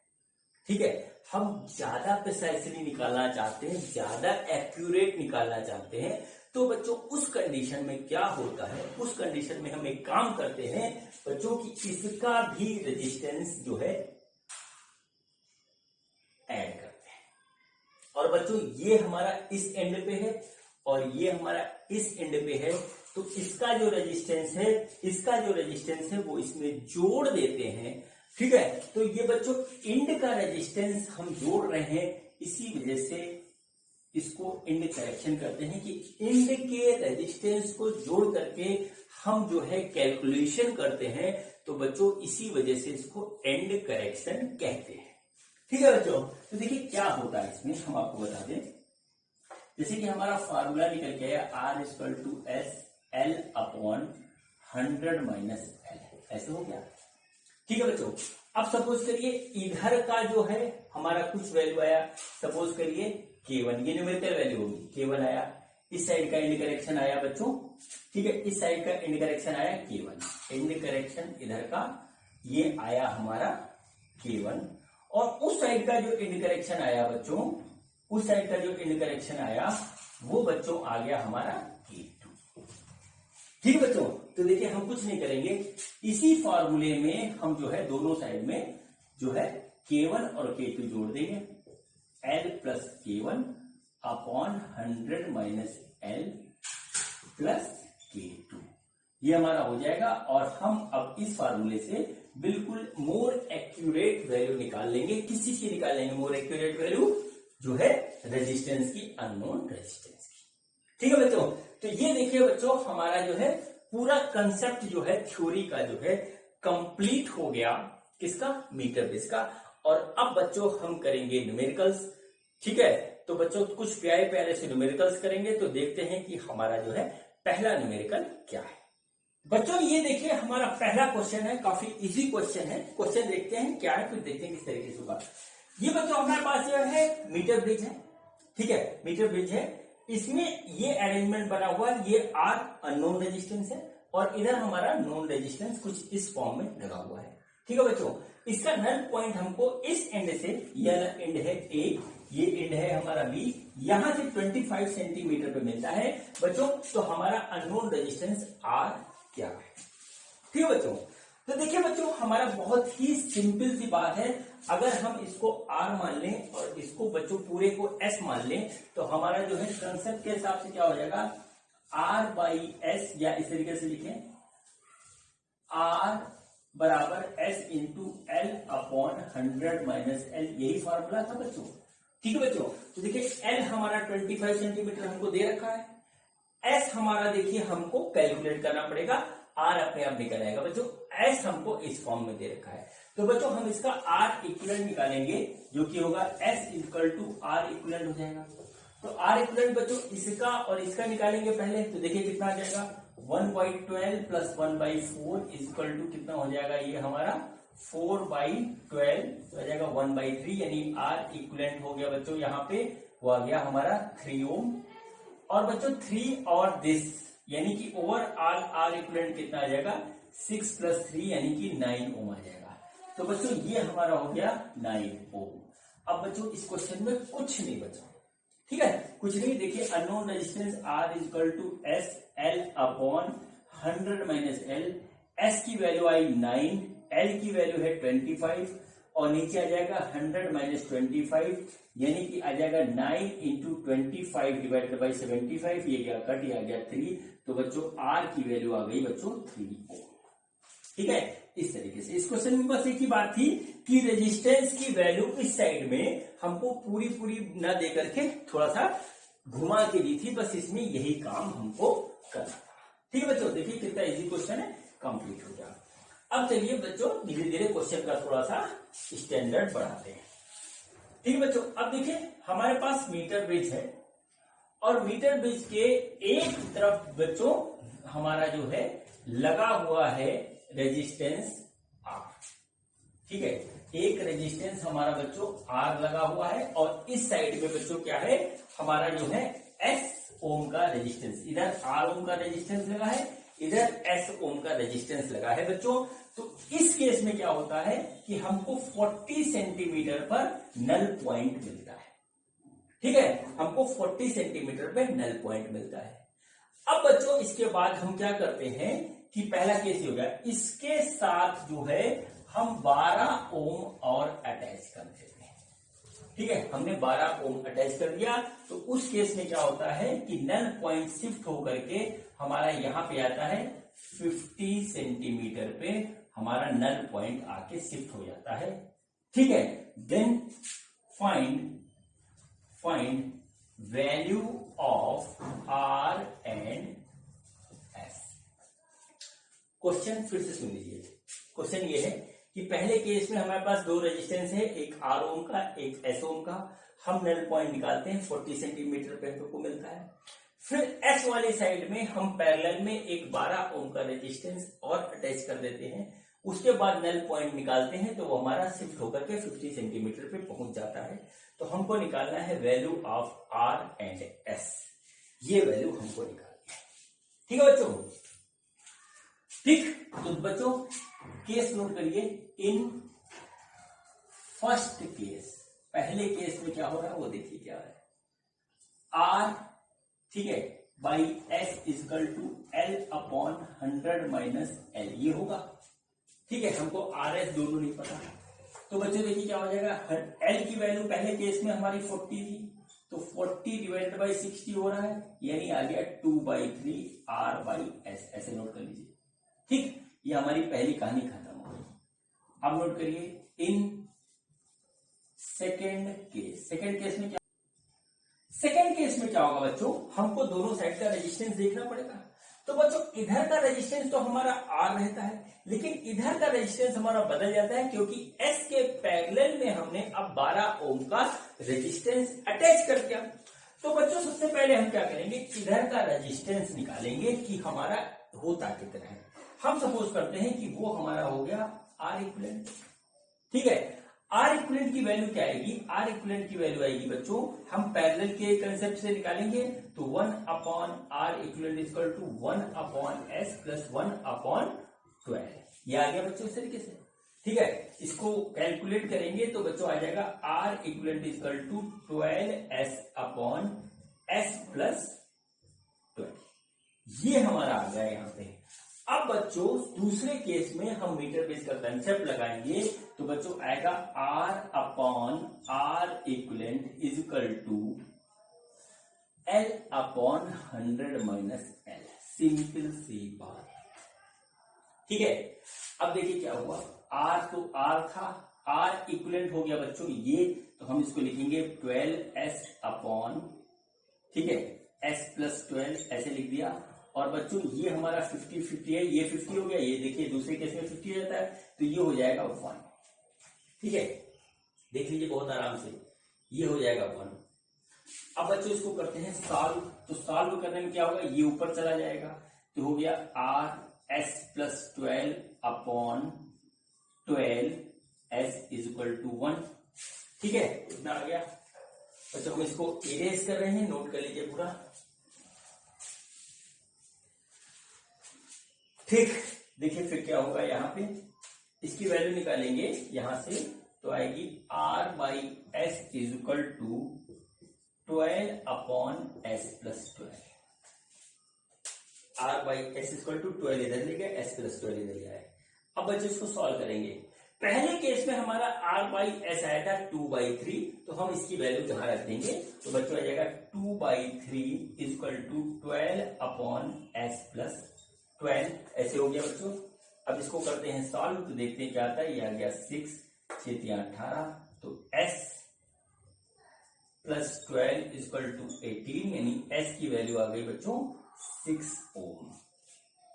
ठीक है, हम ज्यादा प्रिसाइसली निकालना चाहते हैं, ज्यादा एक्यूरेट निकालना चाहते हैं, तो बच्चों उस कंडीशन में क्या होता है, उस कंडीशन में हम एक काम करते हैं बच्चों कि इसका भी रेजिस्टेंस जो है ऐड करते हैं। और बच्चों ये हमारा इस एंड पे है और ये हमारा इस एंड पे है, तो इसका जो रेजिस्टेंस है वो इसमें जोड़ देते हैं। ठीक है, तो ये बच्चों एंड का रेजिस्टेंस हम जोड़ रहे हैं, इसी वजह से इसको एंड करेक्शन करते हैं कि एंड के रेजिस्टेंस को जोड़ करके हम जो है कैलकुलेशन करते हैं, तो बच्चों इसी वजह से इसको एंड करेक्शन कहते हैं। ठीक है बच्चों, तो देखिए क्या होता है इसमें, हम आपको बता दें, जैसे कि हमारा फार्मूला निकल के आया R equal to S L upon 100 minus L, ऐसे हो गया। ठीक है बच्चों, अब सपोज करिए इधर का जो है हमारा कुछ वैल्यू आया, सपोज करिए K1, ये न्यूमेरिकल वैल्यू होगी, K1 आया, इस साइड का एंड करेक्शन आया बच्चों। ठीक है, इस साइड का एंड करेक्शन आया K1, एंड करेक्शन इधर का ये आया हमारा K1, और उस साइड का जो एंड करेक्शन आया बच्चों, उस साइड का जो एंड करेक्शन आया वो बच्चों आ गया हमारा K2। ठीक है बच्चों, तो देखिए हम कुछ नहीं करेंगे, इसी फॉर्मूले में हम जो है दोनों साइड में जो है K1 और K2 जोड़ देंगे, L plus K1 upon 100 minus L plus K2, ये हमारा हो जाएगा। और हम अब इस फार्मूले से बिल्कुल मोर एक्यूरेट वैल्यू निकाल लेंगे। किस चीज की निकालेंगे मोर एक्यूरेट वैल्यू, जो है रेजिस्टेंस की, अननोन रेजिस्टेंस की। ठीक है बच्चों, तो ये देखिए बच्चों हमारा जो है पूरा कंसेप्ट जो है थ्योरी का जो है कंप्लीट हो गया, किसका, मीटर बेस का। और अब बच्चों हम करेंगे न्यूमेरिकल्स। ठीक है, तो बच्चों कुछ प्यारे प्यारे से न्यूमेरिकल्स करेंगे, तो देखते हैं कि हमारा जो है पहला न्यूमेरिकल क्या है। बच्चों ये देखिए हमारा पहला क्वेश्चन है, काफी इजी क्वेश्चन है। क्वेश्चन देखते हैं क्या है, फिर देखते हैं किस तरीके से होगा। ये बच्चों हमारे पास जो है मीटर ब्रिज है। ठीक है, मीटर ब्रिज है, इसमें ये अरेंजमेंट बना हुआ है, ये R अननोन रेजिस्टेंस है और इधर हमारा नोन रेजिस्टेंस कुछ इस फॉर्म में लगा हुआ है। ठीक है बच्चों, इसका नल पॉइंट हमको इस एंड से, यह एंड है A, ये एंड है हमारा B, यहां से 25 सेंटीमीटर पे मिलता है बच्चों। तो हमारा अननोन रेजिस्टेंस R क्या है। ठीक है बच्चों, तो देखिए बच्चों हमारा बहुत ही सिंपल सी बात है, अगर हम इसको R मान लें और इसको बच्चों पूरे को S मान लें, तो हमारा जो है कंसेप्ट के हिसाब से क्या हो जाएगा, R बाई S, या इस तरीके से लिखें R बराबर S into L upon 100 minus L, यही फॉर्मूला था बच्चों। ठीक है बच्चों, तो देखिए L हमारा 25 सेंटीमीटर हमको दे रखा है, S हमारा देखिए हमको कैलकुलेट करना पड़ेगा, R अपने आप निकल आएगा बच्चों, S हमको इस फॉर्म में दे रखा है। तो बच्चों हम इसका R इक्विवेलेंट निकालेंगे, जो कि होगा S equal to R equivalent हो जाएगा। तो R इक्विवेलेंट बच्चों इसका और इसका निकालेंगे पहले, तो देखिए कितना आ जाएगा, 1/12 प्लस 1/4 इक्वल टू कितना हो जाएगा, ये हमारा 4/12 हो जाएगा 1/3, यानी R इक्विवेलेंट हो गया बच्चों यहाँ पे, वो आ गया हमारा 3 ओम। और बच्चों 3 और दिस, यानी कि ओवरऑल R इक्विवेलेंट कितना आ जाएगा, 6 प्लस 3 यानी कि 9 ओम आ जाएगा। तो बच्चों ये हमारा हो गया 9 ओम। अब बच्चों इस क्वेश्चन में कुछ नहीं बचा, ठीक है, कुछ नहीं। देखिए unknown resistance R equal to S L upon 100 minus L, S की वैल्यू आई 9, एल की वैल्यू है 25 और नीचे आ जाएगा 100 माइनस 25, यानी कि आ जाएगा 9 इंटू 25 डिवाइडेड बाई 75, ये गया कट, ये आ गया 3। तो बच्चों R की वैल्यू आ गई बच्चों 3 ओम। ठीक है, इस तरीके से इस क्वेश्चन में बस एक ही बात थी कि रेजिस्टेंस की वैल्यू इस साइड में हमको पूरी न दे करके थोड़ा सा घुमा के दी थी, बस इसमें यही काम हमको करना था। ठीक है बच्चों, देखिए कितना इजी क्वेश्चन है, कंप्लीट हो गया। अब चलिए बच्चों धीरे धीरे क्वेश्चन का थोड़ा सा स्टैंडर्ड बढ़ाते हैं। ठीक है बच्चों, अब देखिए हमारे पास मीटर ब्रिज है और मीटर ब्रिज के एक तरफ बच्चों हमारा जो है लगा हुआ है रेजिस्टेंस R। ठीक है, एक रेजिस्टेंस हमारा बच्चों R लगा हुआ है और इस साइड में बच्चों क्या है, हमारा जो है S ओम का रेजिस्टेंस, इधर R ओम का रेजिस्टेंस लगा है, इधर S ओम का रेजिस्टेंस लगा है बच्चों। तो इस केस में क्या होता है कि हमको 40 सेंटीमीटर पर नल पॉइंट मिलता है। ठीक है, हमको 40 सेंटीमीटर पे नल पॉइंट मिलता है। अब बच्चों इसके बाद हम क्या करते हैं कि पहला केस हो गया, इसके साथ जो है हम 12 ओम और अटैच कर देते हैं। ठीक है, हमने 12 ओम अटैच कर दिया। तो उस केस में क्या होता है कि नल पॉइंट शिफ्ट होकर के हमारा यहां पे आता है 50 सेंटीमीटर पे हमारा नल पॉइंट आके शिफ्ट हो जाता है। ठीक है, then find value of R and S। Question फिर से सुन लीजिए। क्वेश्चन ये है कि पहले केस में हमारे पास दो रेजिस्टेंस है, एक R ओम का, एक S ओम का। हम नल पॉइंट निकालते हैं, 40 सेंटीमीटर पे हमको मिलता है। फिर S वाली साइड में हम पैरेलल में एक 12 ओम का रेजिस्टेंस और अटैच कर देते हैं। उसके बाद नल पॉइंट निकालते हैं तो वो हमारा शिफ्ट होकर के 50 सेंटीमीटर पे पहुंच जाता है। तो हमको निकालना है value of R and S, ये वैल्यू हमको निकालनी है। ठीक है बच्चों, ठीक। तो बच्चों केस नोट करिए। इन फर्स्ट केस, पहले केस में क्या हो रहा है वो देखिए क्या है। R, ठीक है, by S equal to L upon 100 minus L, ये होगा। ठीक है, हमको RS दोनों नहीं पता। तो बच्चों देखिए क्या हो जाएगा, L की वैल्यू पहले केस में हमारी 40 थी, तो 40 डिवाइडेड बाई 60 हो रहा है, यानी आ गया 2/3 R बाई S। ऐसे नोट कर लीजिए। ठीक, ये हमारी पहली कहानी खत्म हो गई। अब नोट करिए इन सेकेंड केस में क्या, सेकेंड केस में क्या होगा बच्चों, हमको दोनों साइड का रेजिस्टेंस देखना पड़ेगा। तो बच्चों इधर का रेजिस्टेंस तो हमारा R रहता है, लेकिन इधर का रेजिस्टेंस हमारा बदल जाता है क्योंकि S के पैरेलल में हमने अब 12 ओम का रेजिस्टेंस अटैच कर दिया। तो बच्चों सबसे पहले हम क्या करेंगे, इधर का रेजिस्टेंस निकालेंगे कि हमारा होता कितना है। हम सपोज करते हैं कि वो हमारा हो गया R इक्विवेलेंट। ठीक है, R इक्विवेलेंट की वैल्यू क्या आएगी, R इक्विवेलेंट की वैल्यू आएगी बच्चों, हम पैरेलल के कंसेप्ट से निकालेंगे तो 1 upon R equivalent equal to 1 upon S plus 1 upon 12। ये आ गया बच्चों इस तरीके से। ठीक है, इसको कैलकुलेट करेंगे तो बच्चों आ जाएगा R equivalent equal to 12S upon S plus 12। ये हमारा आ गया यहाँ पे। अब बच्चों दूसरे केस में हम मीटर बेस का कंसेप्ट लगाएंगे तो बच्चों आएगा R upon R equivalent is equal to L upon 100 minus L। Simple सी बात। ठीक है, अब देखिए क्या हुआ, R तो R था, R इक्विवेलेंट हो गया बच्चों ये, तो हम इसको लिखेंगे 12S अपॉन, ठीक है, S प्लस 12 ऐसे लिख दिया। और बच्चों ये हमारा 50-50 है, ये 50 हो गया, ये देखिए दूसरे केस में 50 हो जाता है, तो ये हो जाएगा 1। ठीक है, देख लीजिए बहुत आराम से, ये हो जाएगा 1। अब बच्चों इसको करते हैं सॉल्व। तो सॉल्व करने में क्या होगा, ये ऊपर चला जाएगा, तो हो गया R S plus 12 upon 12S is equal to 1। ठीक है, इतना आ गया बच्चों। हम इसको इरेज कर रहे हैं, नोट कर लीजिए पूरा। ठीक, देखिए फिर क्या होगा, यहाँ पे इसकी वैल्यू निकालेंगे यहां से, तो आएगी R by S is equal to 12 upon S plus 12। R by S equal to 12 इधर ले गए, S प्लस 12 इधर ले आए। अब बच्चों इसको सॉल्व करेंगे। पहले केस में हमारा R बाई S आया था 2/3, तो हम इसकी वैल्यू जहां रख देंगे तो बच्चों आ जाएगा 2/3 is equal to 12 upon S plus 12। ऐसे हो गया बच्चों। अब इसको करते हैं सॉल्व, तो देखते हैं क्या आता है। ये आ गया 6 6 18, तो S प्लस 12 इक्वल टू 18, यानी S की वैल्यू आ गई बच्चों 6 ओम।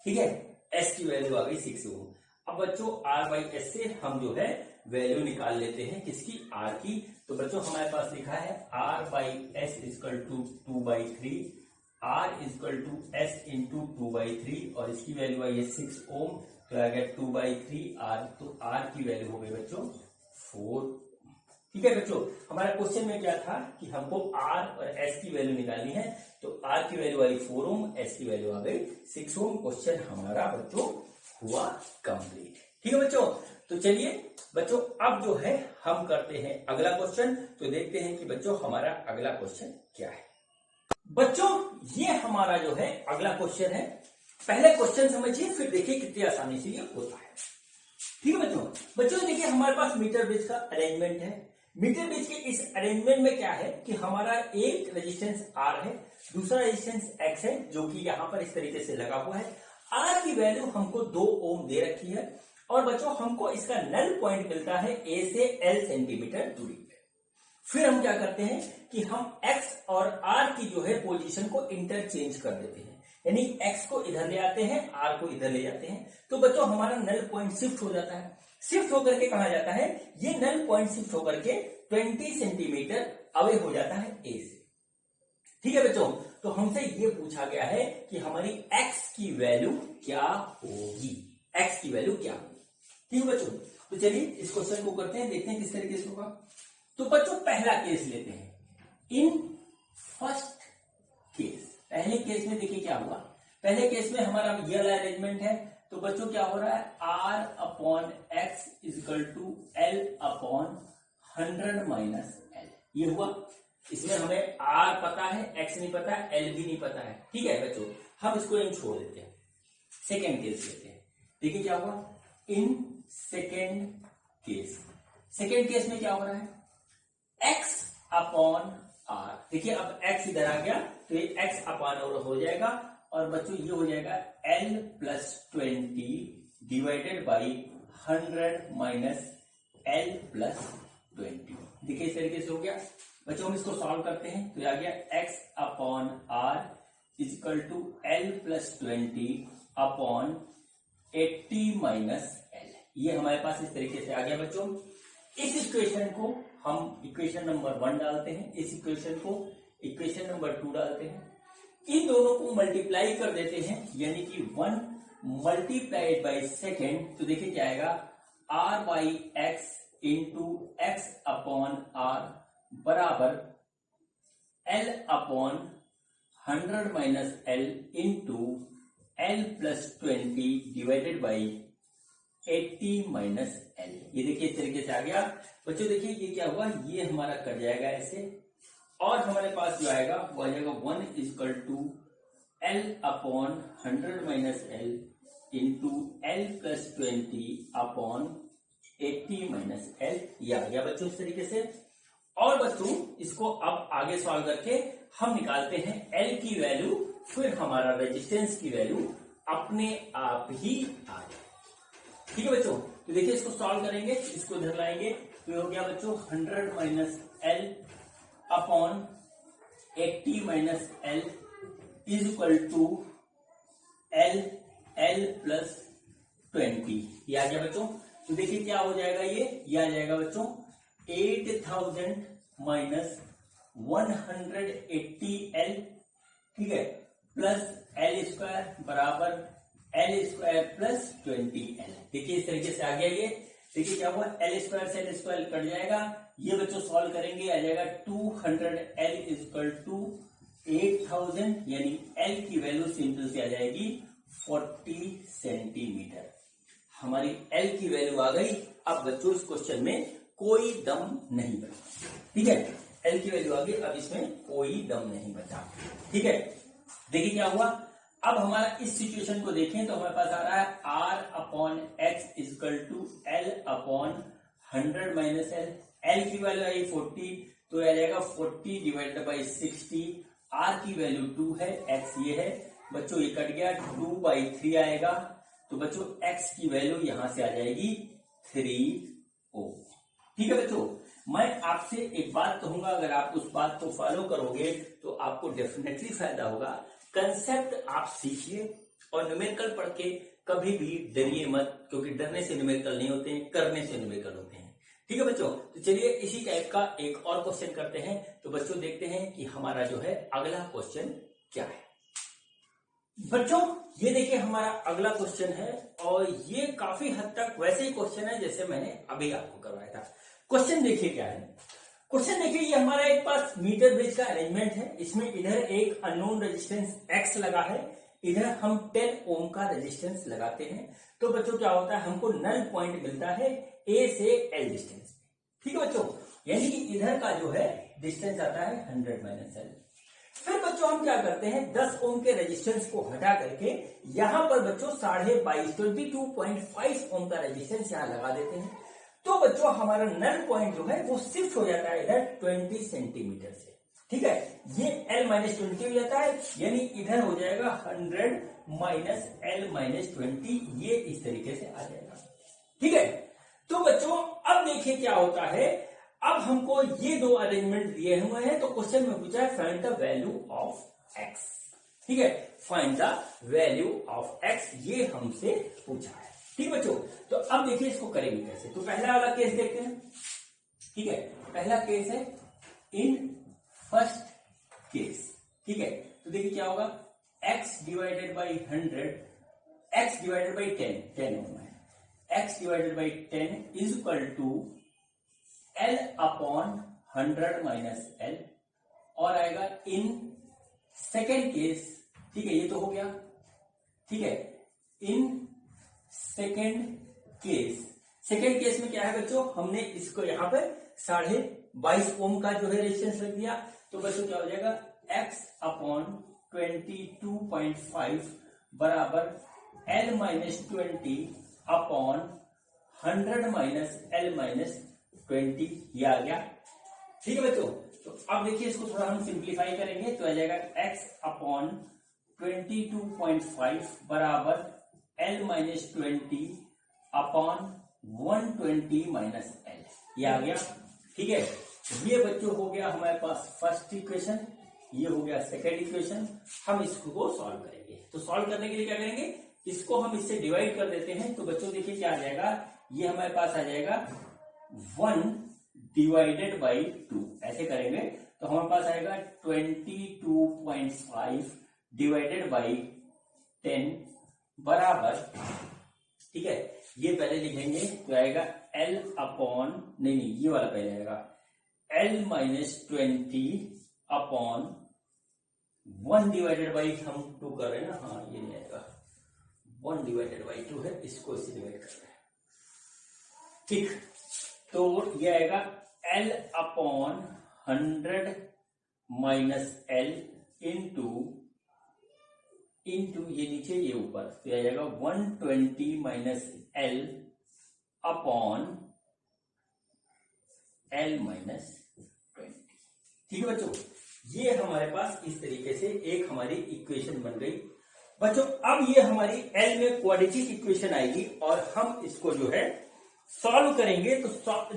ठीक है, S की वैल्यू आ गई 6 ओम। अब बच्चों R बाई S से हम जो है वैल्यू निकाल लेते हैं, किसकी, R की। तो बच्चों हमारे पास लिखा है R by S equal to 2/3, R equal to S into 2/3, और इसकी वैल्यू आई है 6 ओम, तो आ गया 2/3 R। तो R की वैल्यू हो गई बच्चों 4। ठीक है बच्चों, हमारा क्वेश्चन में क्या था कि हमको आर और एस की वैल्यू निकालनी है। तो आर की वैल्यू आई 4 ओम, एस की वैल्यू आ गई 6 ओम। क्वेश्चन हमारा बच्चों हुआ कंप्लीट। ठीक है बच्चों, तो चलिए बच्चों अब जो है हम करते हैं अगला क्वेश्चन। तो देखते हैं कि बच्चों हमारा अगला क्वेश्चन क्या है। बच्चों ये हमारा जो है अगला क्वेश्चन है। पहले क्वेश्चन समझिए, फिर देखिए कितनी आसानी से ये होता है। ठीक है बच्चों देखिए हमारे पास मीटर ब्रिज का अरेंजमेंट है। मीटर ब्रिज के इस अरेंजमेंट में क्या है कि हमारा एक रेजिस्टेंस आर है, दूसरा रेजिस्टेंस एक्स है, जो कि यहां पर इस तरीके से लगा हुआ है। आर की वैल्यू हमको 2 ओम दे रखी है और बच्चों हमको इसका नल पॉइंट मिलता है ए से एल सेंटीमीटर दूरी पे। फिर हम क्या करते हैं कि हम एक्स और आर की जो है पोजीशन को इंटरचेंज कर देते हैं, यानी एक्स को इधर ले आते हैं, आर को इधर ले जाते हैं। तो बच्चों हमारा नल पॉइंट शिफ्ट हो जाता है। शिफ्ट होकर के कहा जाता है, ये नल पॉइंट शिफ्ट होकर के 20 सेंटीमीटर अवे हो जाता है ए से। ठीक है बच्चों, तो हमसे ये पूछा गया है कि हमारी एक्स की वैल्यू क्या होगी, एक्स की वैल्यू क्या होगी। ठीक है बच्चों, तो चलिए इस क्वेश्चन को करते हैं, देखते हैं किस तरीके से होगा। तो बच्चों पहला केस लेते हैं। इन फर्स्ट केस, पहले केस में देखिए क्या हुआ। पहले केस में हमारा ये वाला अरेंजमेंट है। तो बच्चों क्या हो रहा है, R upon X equal to L upon 100 minus L, ये हुआ। इसमें हमें आर पता है, एक्स नहीं पता, एल भी नहीं पता है। ठीक है बच्चों, हम इसको इन छोड़ देते हैं। सेकेंड केस लेते हैं, देखिए क्या हुआ। In second case, second case में क्या हो रहा है, x अपॉन आर। देखिए अब x इधर आ गया तो ये x अपॉन और हो जाएगा और बच्चों ये हो जाएगा l plus 20 divided by 100 minus l plus 20। देखिए इस तरीके से हो गया। बच्चों हम इसको सॉल्व करते हैं तो ये आ गया x upon R equal to l plus 20 upon 80 minus l। ये हमारे पास इस तरीके से आ गया बच्चों। इस इक्वेशन को हम इक्वेशन नंबर 1 डालते हैं, इस इक्वेशन को इक्वेशन नंबर 2 डालते हैं। इन दोनों को मल्टीप्लाई कर देते हैं, यानी कि 1 मल्टीप्लाइड बाई सेकेंड। तो देखिए क्या आएगा, R by X into X upon R बराबर L upon 100 minus L into L plus 20 divided by 80 minus L. ये देखिए इस तरीके से आ गया। बच्चों देखिए ये क्या हुआ, ये हमारा कट जाएगा ऐसे और हमारे पास जो आएगा वो आ जाएगा 1 equal to L upon 100 minus L into L plus 20 upon 80 minus L. ये आ गया बच्चों इस तरीके से। और बच्चों इसको अब आगे सॉल्व करके हम निकालते हैं एल की वैल्यू, फिर हमारा रेजिस्टेंस की वैल्यू अपने आप ही आ जाए। ठीक है बच्चों, तो देखिए इसको सॉल्व करेंगे, इसको इधर लाएंगे तो हो गया बच्चों 100 minus L upon 80 minus L is equal to L plus 20। ये आ गया बच्चों। तो देखिए क्या हो जाएगा, ये आ जाएगा बच्चों 8000 माइनस 180 एल, ठीक है, प्लस एल स्क्वायर बराबर एल स्क्वायर प्लस 20 एल। देखिए इस तरीके से आ गया ये। देखिए क्या हुआ, एल स्क्वायर से एल स्क्वायर कट जाएगा। ये बच्चों सॉल्व करेंगे, आ जाएगा 200 एल इक्वल टू 8000, यानी एल की वैल्यू सिंपल से आ जाएगी 40 सेंटीमीटर। हमारी एल की वैल्यू आ गई। अब बच्चों इस क्वेश्चन में कोई दम नहीं बचा। ठीक है, एल की वैल्यू आ गई, अब इसमें कोई दम नहीं बचा। ठीक है, देखिए क्या हुआ। अब हमारा इस सिचुएशन को देखें तो हमारे पास आ रहा है R upon X equal to L upon 100 minus L. L की वैल्यू आई 40, तो आ जाएगा 40 डिवाइडेड बाई 60। आर की वैल्यू 2 है, एक्स ये है बच्चों, ये कट गया, 2/3 आएगा। तो बच्चों एक्स की वैल्यू यहां से आ जाएगी 3 ओम। ठीक है बच्चों, मैं आपसे एक बात कहूंगा, अगर आप उस बात को फॉलो करोगे तो आपको डेफिनेटली फायदा होगा। कंसेप्ट आप सीखिए और न्यूमेरिकल पढ़ के कभी भी डरिए मत, क्योंकि डरने से न्यूमेरिकल नहीं होते हैं, करने से न्यूमेरिकल होते हैं। ठीक है बच्चों, तो चलिए इसी टाइप का एक और क्वेश्चन करते हैं। तो बच्चों देखते हैं कि हमारा जो है अगला क्वेश्चन क्या है। बच्चों ये देखिए हमारा अगला क्वेश्चन है और ये काफी हद तक वैसे ही क्वेश्चन है जैसे मैंने अभी आपको करवाया था। क्वेश्चन देखिए क्या है। क्वेश्चन देखिए, ये हमारा एक पास मीटर ब्रिज का अरेंजमेंट है। इसमें इधर एक अननोन रेजिस्टेंस एक्स लगा है, इधर हम 10 ओम का रेजिस्टेंस लगाते हैं। तो बच्चों क्या होता है, हमको नल पॉइंट मिलता है ए से एल डिस्टेंस। ठीक है बच्चों, यानी कि इधर का जो है डिस्टेंस आता है 100 माइनस एल। फिर बच्चों हम क्या करते हैं, 10 ओम के रेजिस्टेंस को हटा करके यहां पर बच्चों 22.5 ओम का रेजिस्टेंस यहां लगा देते हैं। तो बच्चों हमारा नल पॉइंट जो है वो शिफ्ट हो जाता है इधर 20 सेंटीमीटर से। ठीक है, ये L माइनस 20 हो जाता है, यानी इधर हो जाएगा 100 माइनस L माइनस 20, ये इस तरीके से आ जाएगा। ठीक है, तो बच्चों अब देखिए क्या होता है। अब हमको ये दो अरेंजमेंट दिए हुए हैं, तो क्वेश्चन में पूछा है find the value of x. ठीक है, find the value of x, ये हमसे पूछा है। ठीक बच्चों, तो अब देखिए इसको करेंगे कैसे। तो पहला वाला केस देखते हैं। ठीक है, पहला केस है इन फर्स्ट केस। ठीक है, तो देखिए क्या होगा, x divided by 100, x divided by 10 होना है, x divided by 10 is equal to L upon 100 minus L, और आएगा इन सेकेंड केस। ठीक है, ये तो हो गया। ठीक है, इन सेकेंड केस में क्या है बच्चों, हमने इसको यहां पर 22.5 ओम का जो है रेजिस्टेंस रख दिया। तो बच्चों क्या हो जाएगा, x अपॉन 22.5 बराबर L minus 20 upon 100 minus L minus 20, ये आ गया। ठीक है बच्चों, तो अब देखिए इसको थोड़ा हम सिंप्लीफाई करेंगे, तो आ जाएगा x अपॉन 22.5 बराबर L minus 20 upon 120 minus L, ये आ गया। ठीक है, ये बच्चों हो गया हमारे पास फर्स्ट इक्वेशन, ये हो गया सेकेंड इक्वेशन। हम इसको सॉल्व करेंगे, तो सॉल्व करने के लिए क्या करेंगे, इसको हम इससे डिवाइड कर देते हैं। तो बच्चों देखिए क्या आ जाएगा, ये हमारे पास आ जाएगा 1 डिवाइडेड बाई 2, ऐसे करेंगे तो हमारे पास आएगा 22.5 डिवाइडेड बाई 10 बराबर, ठीक है, ये पहले लिखेंगे तो आएगा L अपॉन, नहीं ये वाला पहले आएगा L minus 20 upon 1 divided by, हम 2 कर रहे हैं ना, हाँ ये नहीं आएगा, 1 डिवाइडेड बाई 2 है, इसको इसे डिवाइड कर रहे हैं। ठीक, तो ये आएगा L upon 100 minus L into ये नीचे ये ऊपर, तो ये आ जाएगा 120 minus L upon L minus 20। ठीक है बच्चों, ये हमारे पास इस तरीके से एक हमारी इक्वेशन बन गई। बच्चों अब ये हमारी L में क्वाड्रेटिक इक्वेशन आएगी और हम इसको जो है सॉल्व करेंगे। तो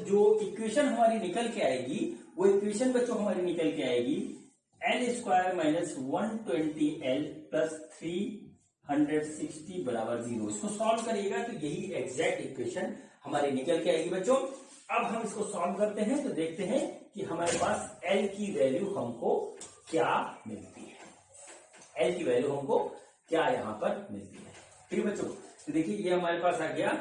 जो इक्वेशन हमारी निकल के आएगी, वो इक्वेशन बच्चों हमारी निकल के आएगी L square minus 120L plus 360 बराबर 0। इसको सॉल्व करिएगा तो यही एग्जैक्ट इक्वेशन हमारी निकल के आएगी बच्चों। अब हम इसको सॉल्व करते हैं तो देखते हैं कि हमारे पास L की वैल्यू हमको क्या मिलती है। L की वैल्यू हमको क्या यहां पर मिलती है। ठीक है बच्चों, तो देखिए ये हमारे पास आ गया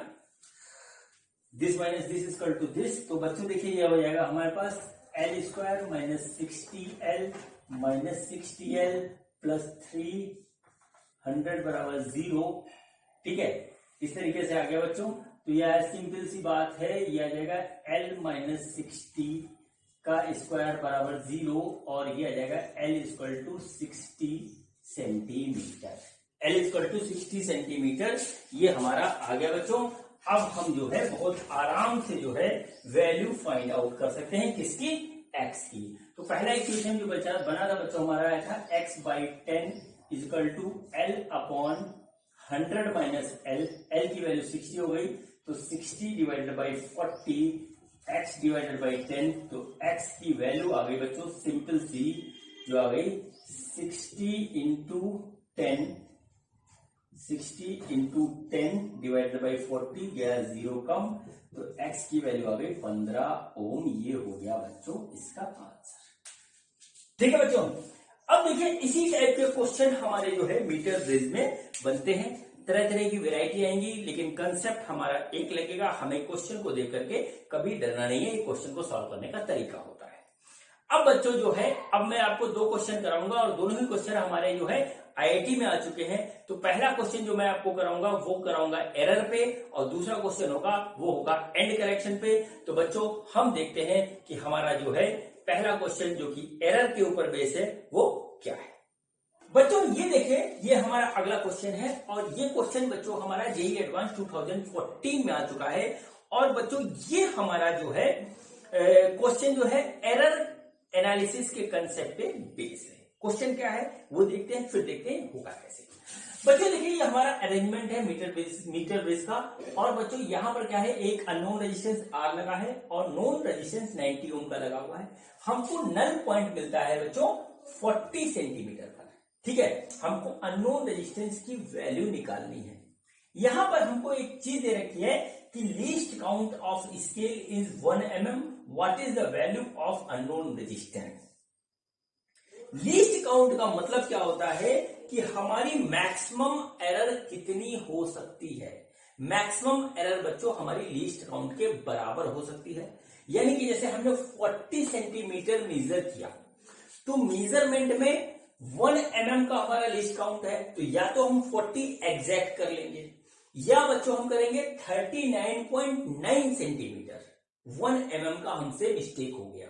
this minus this equal to this. तो बच्चों देखिए ये हो जाएगा हमारे पास L square minus 60L minus 60L plus 300 बराबर 0। ठीक है, इस तरीके से आ गया बच्चों। तो यह सिंपल सी बात है, ये आ जाएगा L माइनस 60 का स्क्वायर बराबर 0 और ये आ जाएगा L equal to 60 centimetre. L equal to 60 centimetre ये हमारा आ गया बच्चों। अब हम जो है बहुत आराम से जो है वैल्यू फाइंड आउट कर सकते हैं, किसकी, x की। तो पहला इक्वेशन जो बना था बच्चों हमारा आया था x by 10 equal to L upon 100 minus L। L की वैल्यू 60 हो गई, तो 60 divided by 40 x divided by 10। तो x की वैल्यू आ गई बच्चों सिंपल सी जो आ गई 60 इंटू 10, 60 इंटू 10 डिवाइडेड बाई 40 गया 0 कम, तो x की वैल्यू आ गई 15 ओम। ये हो गया बच्चों इसका आंसर। ठीक है बच्चों, अब देखिए इसी टाइप के क्वेश्चन हमारे जो है मीटर ब्रिज में बनते हैं। तरह तरह की वैरायटी आएंगी, लेकिन कंसेप्ट हमारा एक लगेगा। हमें क्वेश्चन को देख करके कभी डरना नहीं है, ये क्वेश्चन को सॉल्व करने का तरीका होता है। अब बच्चों जो है, अब मैं आपको 2 क्वेश्चन कराऊंगा और दोनों ही क्वेश्चन हमारे जो है आईआईटी में आ चुके हैं। तो पहला क्वेश्चन जो मैं आपको कराऊंगा वो कराऊंगा एरर पे, और दूसरा क्वेश्चन होगा वो होगा एंड करेक्शन पे। तो बच्चों हम देखते हैं कि हमारा जो है पहला क्वेश्चन जो कि एरर के ऊपर बेस है वो क्या है। बच्चों ये देखिए, ये हमारा अगला क्वेश्चन है, और ये क्वेश्चन बच्चों हमारा जेईई एडवांस 2014 में आ चुका है। और बच्चों ये हमारा जो है क्वेश्चन जो है एरर एनालिसिस के कंसेप्ट पे बेस है। क्वेश्चन क्या है वो देखते हैं, फिर देखते हैं होगा कैसे। बच्चों देखिए, ये हमारा अरेंजमेंट है मीटर बेस का। और बच्चों यहाँ पर क्या है, एक अननोन रेजिस्टेंस R लगा है और नोन रेजिस्टेंस 90 ओम का लगा हुआ है। हमको नल पॉइंट मिलता है बच्चों 40 सेंटीमीटर पर। ठीक है, हमको अननोन रेजिस्टेंस की वैल्यू निकालनी है। यहां पर हमको एक चीज दे रखी है कि least count of scale is 1 mm, what is the value of unknown resistance. Least count का मतलब क्या होता है कि हमारी मैक्सिमम एरर कितनी हो सकती है। मैक्सिमम एरर बच्चों हमारी लीस्ट काउंट के बराबर हो सकती है। यानी कि जैसे हमने 40 सेंटीमीटर मेजर किया, तो मेजरमेंट में 1 mm का हमारा लीस्ट काउंट है, तो या तो हम 40 एग्जैक्ट कर लेंगे, या बच्चों हम करेंगे 39.9 सेंटीमीटर। 1 mm का हमसे मिस्टेक हो गया,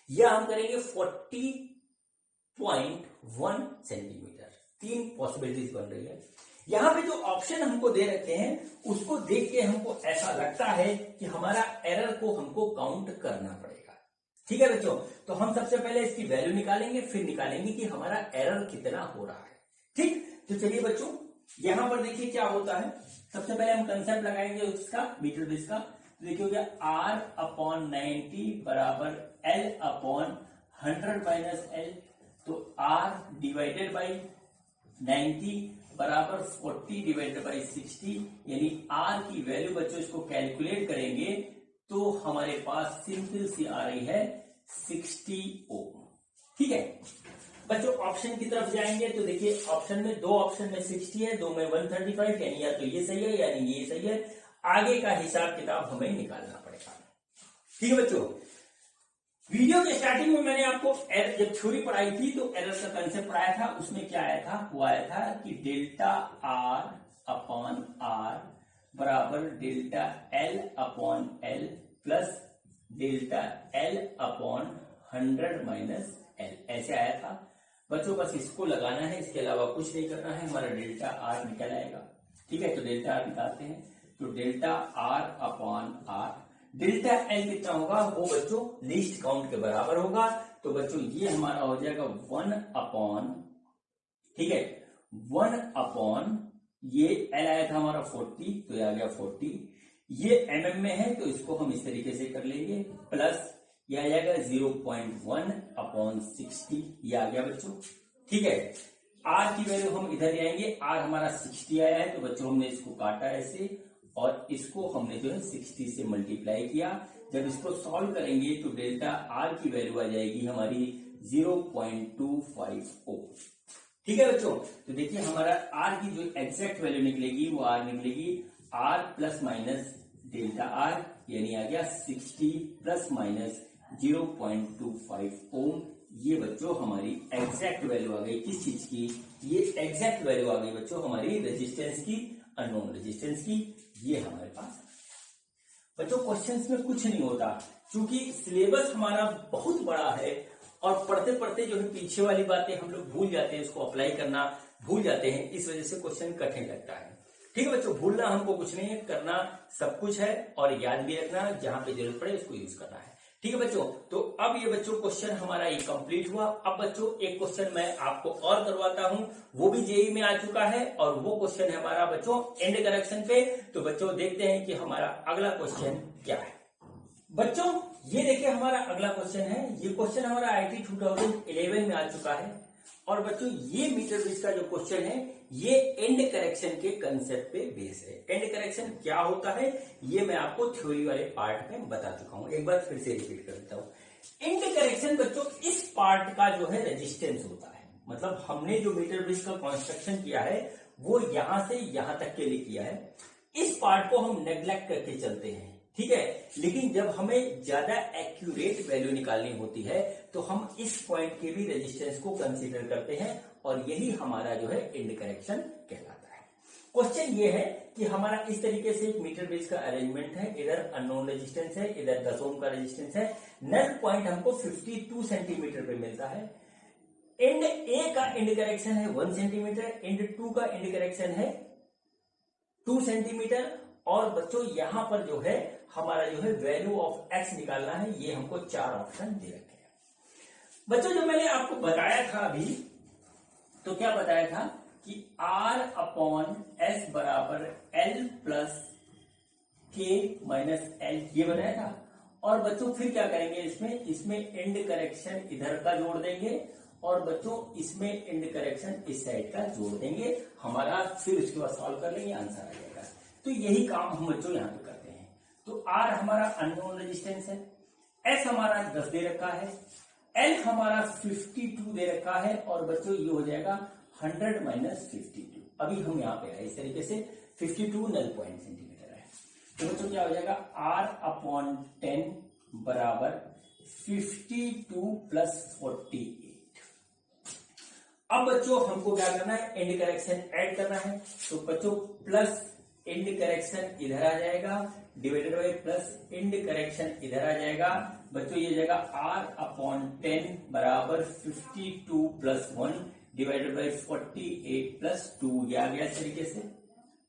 या हम करेंगे 40.1 सेंटीमीटर। 3 पॉसिबिलिटीज बन रही है। यहां पे जो ऑप्शन हमको दे रखे हैं उसको देख के हमको ऐसा लगता है कि हमारा एरर को हमको काउंट करना पड़ेगा। ठीक है बच्चों, तो हम सबसे पहले इसकी वैल्यू निकालेंगे, फिर निकालेंगे कि हमारा एरर कितना हो रहा है। ठीक, तो चलिए बच्चों यहां पर देखिए क्या होता है। सबसे पहले हम कंसेप्ट लगाएंगे उसका, मीटर बेस का। तो देखिए हो गया R/90 बराबर L/100 - L। तो R डिवाइडेड बाई 90 बराबर 40 डिवाइडेड बाई 60, यानी R की वैल्यू बच्चों इसको कैलकुलेट करेंगे तो हमारे पास सिंपल सी आ रही है 60 ओम। ठीक है बच्चों, ऑप्शन की तरफ जाएंगे तो देखिए ऑप्शन में 2 ऑप्शन में 60 है, 2 में 135, यानी या तो ये सही है यानी ये सही है। आगे का हिसाब किताब हमें निकालना पड़ेगा। ठीक है बच्चों, वीडियो के स्टार्टिंग में मैंने आपको जब थ्योरी पढ़ाई थी तो एरर का कंसेप्ट पढ़ाया था। उसमें क्या आया था, वो आया था कि डेल्टा R/R बराबर delta L/L plus delta L/100 - L, ऐसे आया था बच्चों। बस इसको लगाना है, इसके अलावा कुछ नहीं करना है, हमारा डेल्टा R निकल आएगा। ठीक है, तो डेल्टा R निकालते हैं, तो डेल्टा R/R, डेल्टा L कितना होगा, वो बच्चों लीस्ट काउंट के बराबर होगा। तो बच्चों ये हमारा हो जाएगा 1/, ठीक है 1/, ये L आया था हमारा 40, तो ये आ गया 40। ये mm में है तो इसको हम इस तरीके से कर लेंगे, प्लस ये आ जाएगा 0.1/60, ये आ गया बच्चों। ठीक है, R की वैल्यू हम इधर ले आएंगे, R हमारा 60 आया है, तो बच्चों हमने इसको काटा ऐसे और इसको हमने जो है 60 से मल्टीप्लाई किया। जब इसको सॉल्व करेंगे तो डेल्टा R की वैल्यू आ जाएगी हमारी 0.25 ओम। ठीक है बच्चों, तो देखिए हमारा R की जो एग्जैक्ट वैल्यू निकलेगी वो R निकलेगी R plus minus delta R, यानी आ गया 60 प्लस माइनस 0.25 ओम। ये बच्चों हमारी एग्जैक्ट वैल्यू आ गई किस चीज की, ये एग्जैक्ट वैल्यू आ गई बच्चों हमारी रेजिस्टेंस की, अननोन रेजिस्टेंस की। ये हमारे पास बच्चों क्वेश्चंस में कुछ नहीं होता, क्योंकि सिलेबस हमारा बहुत बड़ा है और पढ़ते पढ़ते जो है पीछे वाली बातें हम लोग भूल जाते हैं, इसको अप्लाई करना भूल जाते हैं, इस वजह से क्वेश्चन कठिन लगता है। ठीक है बच्चों, भूलना हमको कुछ नहीं है, करना सब कुछ है और याद भी रखना, जहां पे जरूरत पड़े उसको यूज करना है। ठीक है बच्चों, तो अब ये बच्चों क्वेश्चन हमारा ये कंप्लीट हुआ। अब बच्चों एक क्वेश्चन मैं आपको और करवाता हूं, वो भी जेईई में आ चुका है और वो क्वेश्चन है हमारा बच्चों एंड करेक्शन पे। तो बच्चों देखते हैं कि हमारा अगला क्वेश्चन क्या है। बच्चों ये देखिए हमारा अगला क्वेश्चन है, ये क्वेश्चन हमारा आईआईटी 2011 में आ चुका है। और बच्चों ये मीटर बेस का जो क्वेश्चन है ये एंड करेक्शन के कंसेप्ट पे बेस है। एंड करेक्शन क्या होता है ये मैं आपको थ्योरी वाले पार्ट में बता चुका हूं, एक बार फिर से रिपीट कर देता हूं। एंड करेक्शन बच्चों इस पार्ट का जो है रेजिस्टेंस होता है, मतलब हमने जो मीटर बेस का कंस्ट्रक्शन किया है वो यहां से यहां तक के लिए किया है। इस पार्ट को हम नेग्लेक्ट करके चलते हैं, ठीक है। लेकिन जब हमें ज्यादा एक्यूरेट वैल्यू निकालनी होती है तो हम इस पॉइंट के भी रेजिस्टेंस को कंसीडर करते हैं और यही हमारा जो है एंड करेक्शन कहलाता है। क्वेश्चन ये है कि हमारा इस तरीके से एक मीटर बेस का अरेंजमेंट है, इधर अननोन रेजिस्टेंस है, इधर 10 ओम का रेजिस्टेंस है, नल पॉइंट हमको 52 सेंटीमीटर पे मिलता है। एंड ए का एंड करेक्शन है 1 सेंटीमीटर, एंड 2 का एंड करेक्शन है 2 सेंटीमीटर। और बच्चों यहां पर जो है हमारा जो है वैल्यू ऑफ एक्स निकालना है, ये हमको 4 ऑप्शन दे रखे हैं। बच्चों जो मैंने आपको बताया था अभी, तो क्या बताया था कि R अपॉन एस बराबर L plus K minus L, ये बताया था। और बच्चों फिर क्या करेंगे, इसमें एंड करेक्शन इधर का जोड़ देंगे और बच्चों इसमें एंड करेक्शन इस साइड का जोड़ देंगे हमारा, फिर उसके बाद सॉल्व कर लेंगे, आंसर आ जाएगा। तो यही काम हम बच्चों यहाँ पे करते हैं। तो R हमारा अननोन रेजिस्टेंस है, S हमारा 10 दे रखा है, L हमारा 52 दे रखा है और बच्चों ये हो जाएगा 100 माइनस 52। अभी हम यहाँ पे है इस तरीके से 52 नल पॉइंट सेंटीमीटर है। तो बच्चों क्या हो जाएगा R अपॉन 10 बराबर 52 प्लस 48। अब बच्चों हमको क्या करना है, एंड करेक्शन ऐड करना है। तो बच्चों प्लस एंड करेक्शन इधर आ जाएगा divided by plus and correction इधर आ जाएगा। बच्चों ये जाएगा R अपॉन 10 बराबर 52 प्लस 1 डिवाइडेड बाई 48 प्लस 2, ये आ गया इस तरीके से,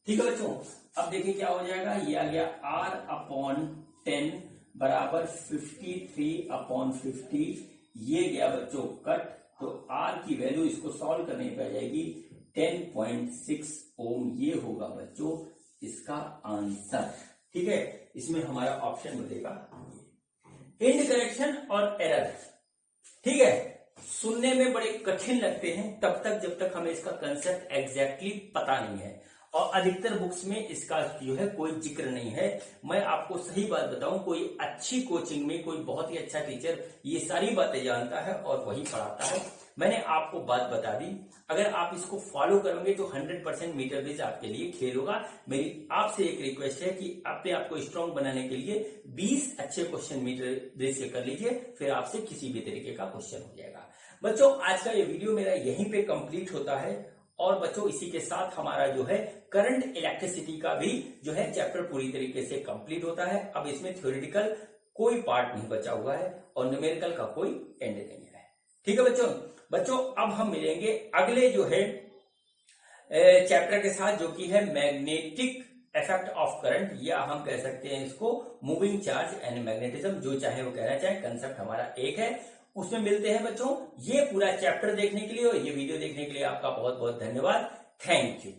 ठीक है बच्चों। अब देखिए क्या हो जाएगा, ये आ गया R अपॉन 10 बराबर 53 अपॉन 50, ये गया बच्चों कट। तो R की वैल्यू इसको सॉल्व करने पे आ जाएगी 10.6 ओम, ये होगा बच्चों इसका आंसर, ठीक है। इसमें हमारा ऑप्शन मिलेगा एंड करेक्शन और एरर, ठीक है। सुनने में बड़े कठिन लगते हैं तब तक जब तक हमें इसका कंसेप्ट एग्जैक्टली पता नहीं है, और अधिकतर बुक्स में इसका जो है कोई जिक्र नहीं है। मैं आपको सही बात बताऊं, कोई अच्छी कोचिंग में कोई बहुत ही अच्छा टीचर ये सारी बातें जानता है और वही पढ़ाता है। मैंने आपको बात बता दी, अगर आप इसको फॉलो करोगे तो 100% मीटर बेस आपके लिए खेल होगा। मेरी आपसे एक रिक्वेस्ट है कि अपने आप को स्ट्रांग बनाने के लिए 20 अच्छे क्वेश्चन मीटर बेस से कर लीजिए, फिर आपसे किसी भी तरीके का क्वेश्चन हो जाएगा। बच्चों आज का ये वीडियो मेरा यहीं पे कंप्लीट होता है, और बच्चों इसी के साथ हमारा जो है करंट इलेक्ट्रिसिटी का भी जो है चैप्टर पूरी तरीके से कंप्लीट होता है। अब इसमें थ्योरेटिकल कोई पार्ट नहीं बचा हुआ है और न्यूमेरिकल का कोई एंड नहीं है, ठीक है बच्चों। अब हम मिलेंगे अगले जो है चैप्टर के साथ, जो कि है मैग्नेटिक इफेक्ट ऑफ करंट, या हम कह सकते हैं इसको मूविंग चार्ज एंड मैग्नेटिज्म, जो चाहे वो कहना चाहे, कंसेप्ट हमारा एक है। उसमें मिलते हैं बच्चों। ये पूरा चैप्टर देखने के लिए और ये वीडियो देखने के लिए आपका बहुत बहुत धन्यवाद। Thank you.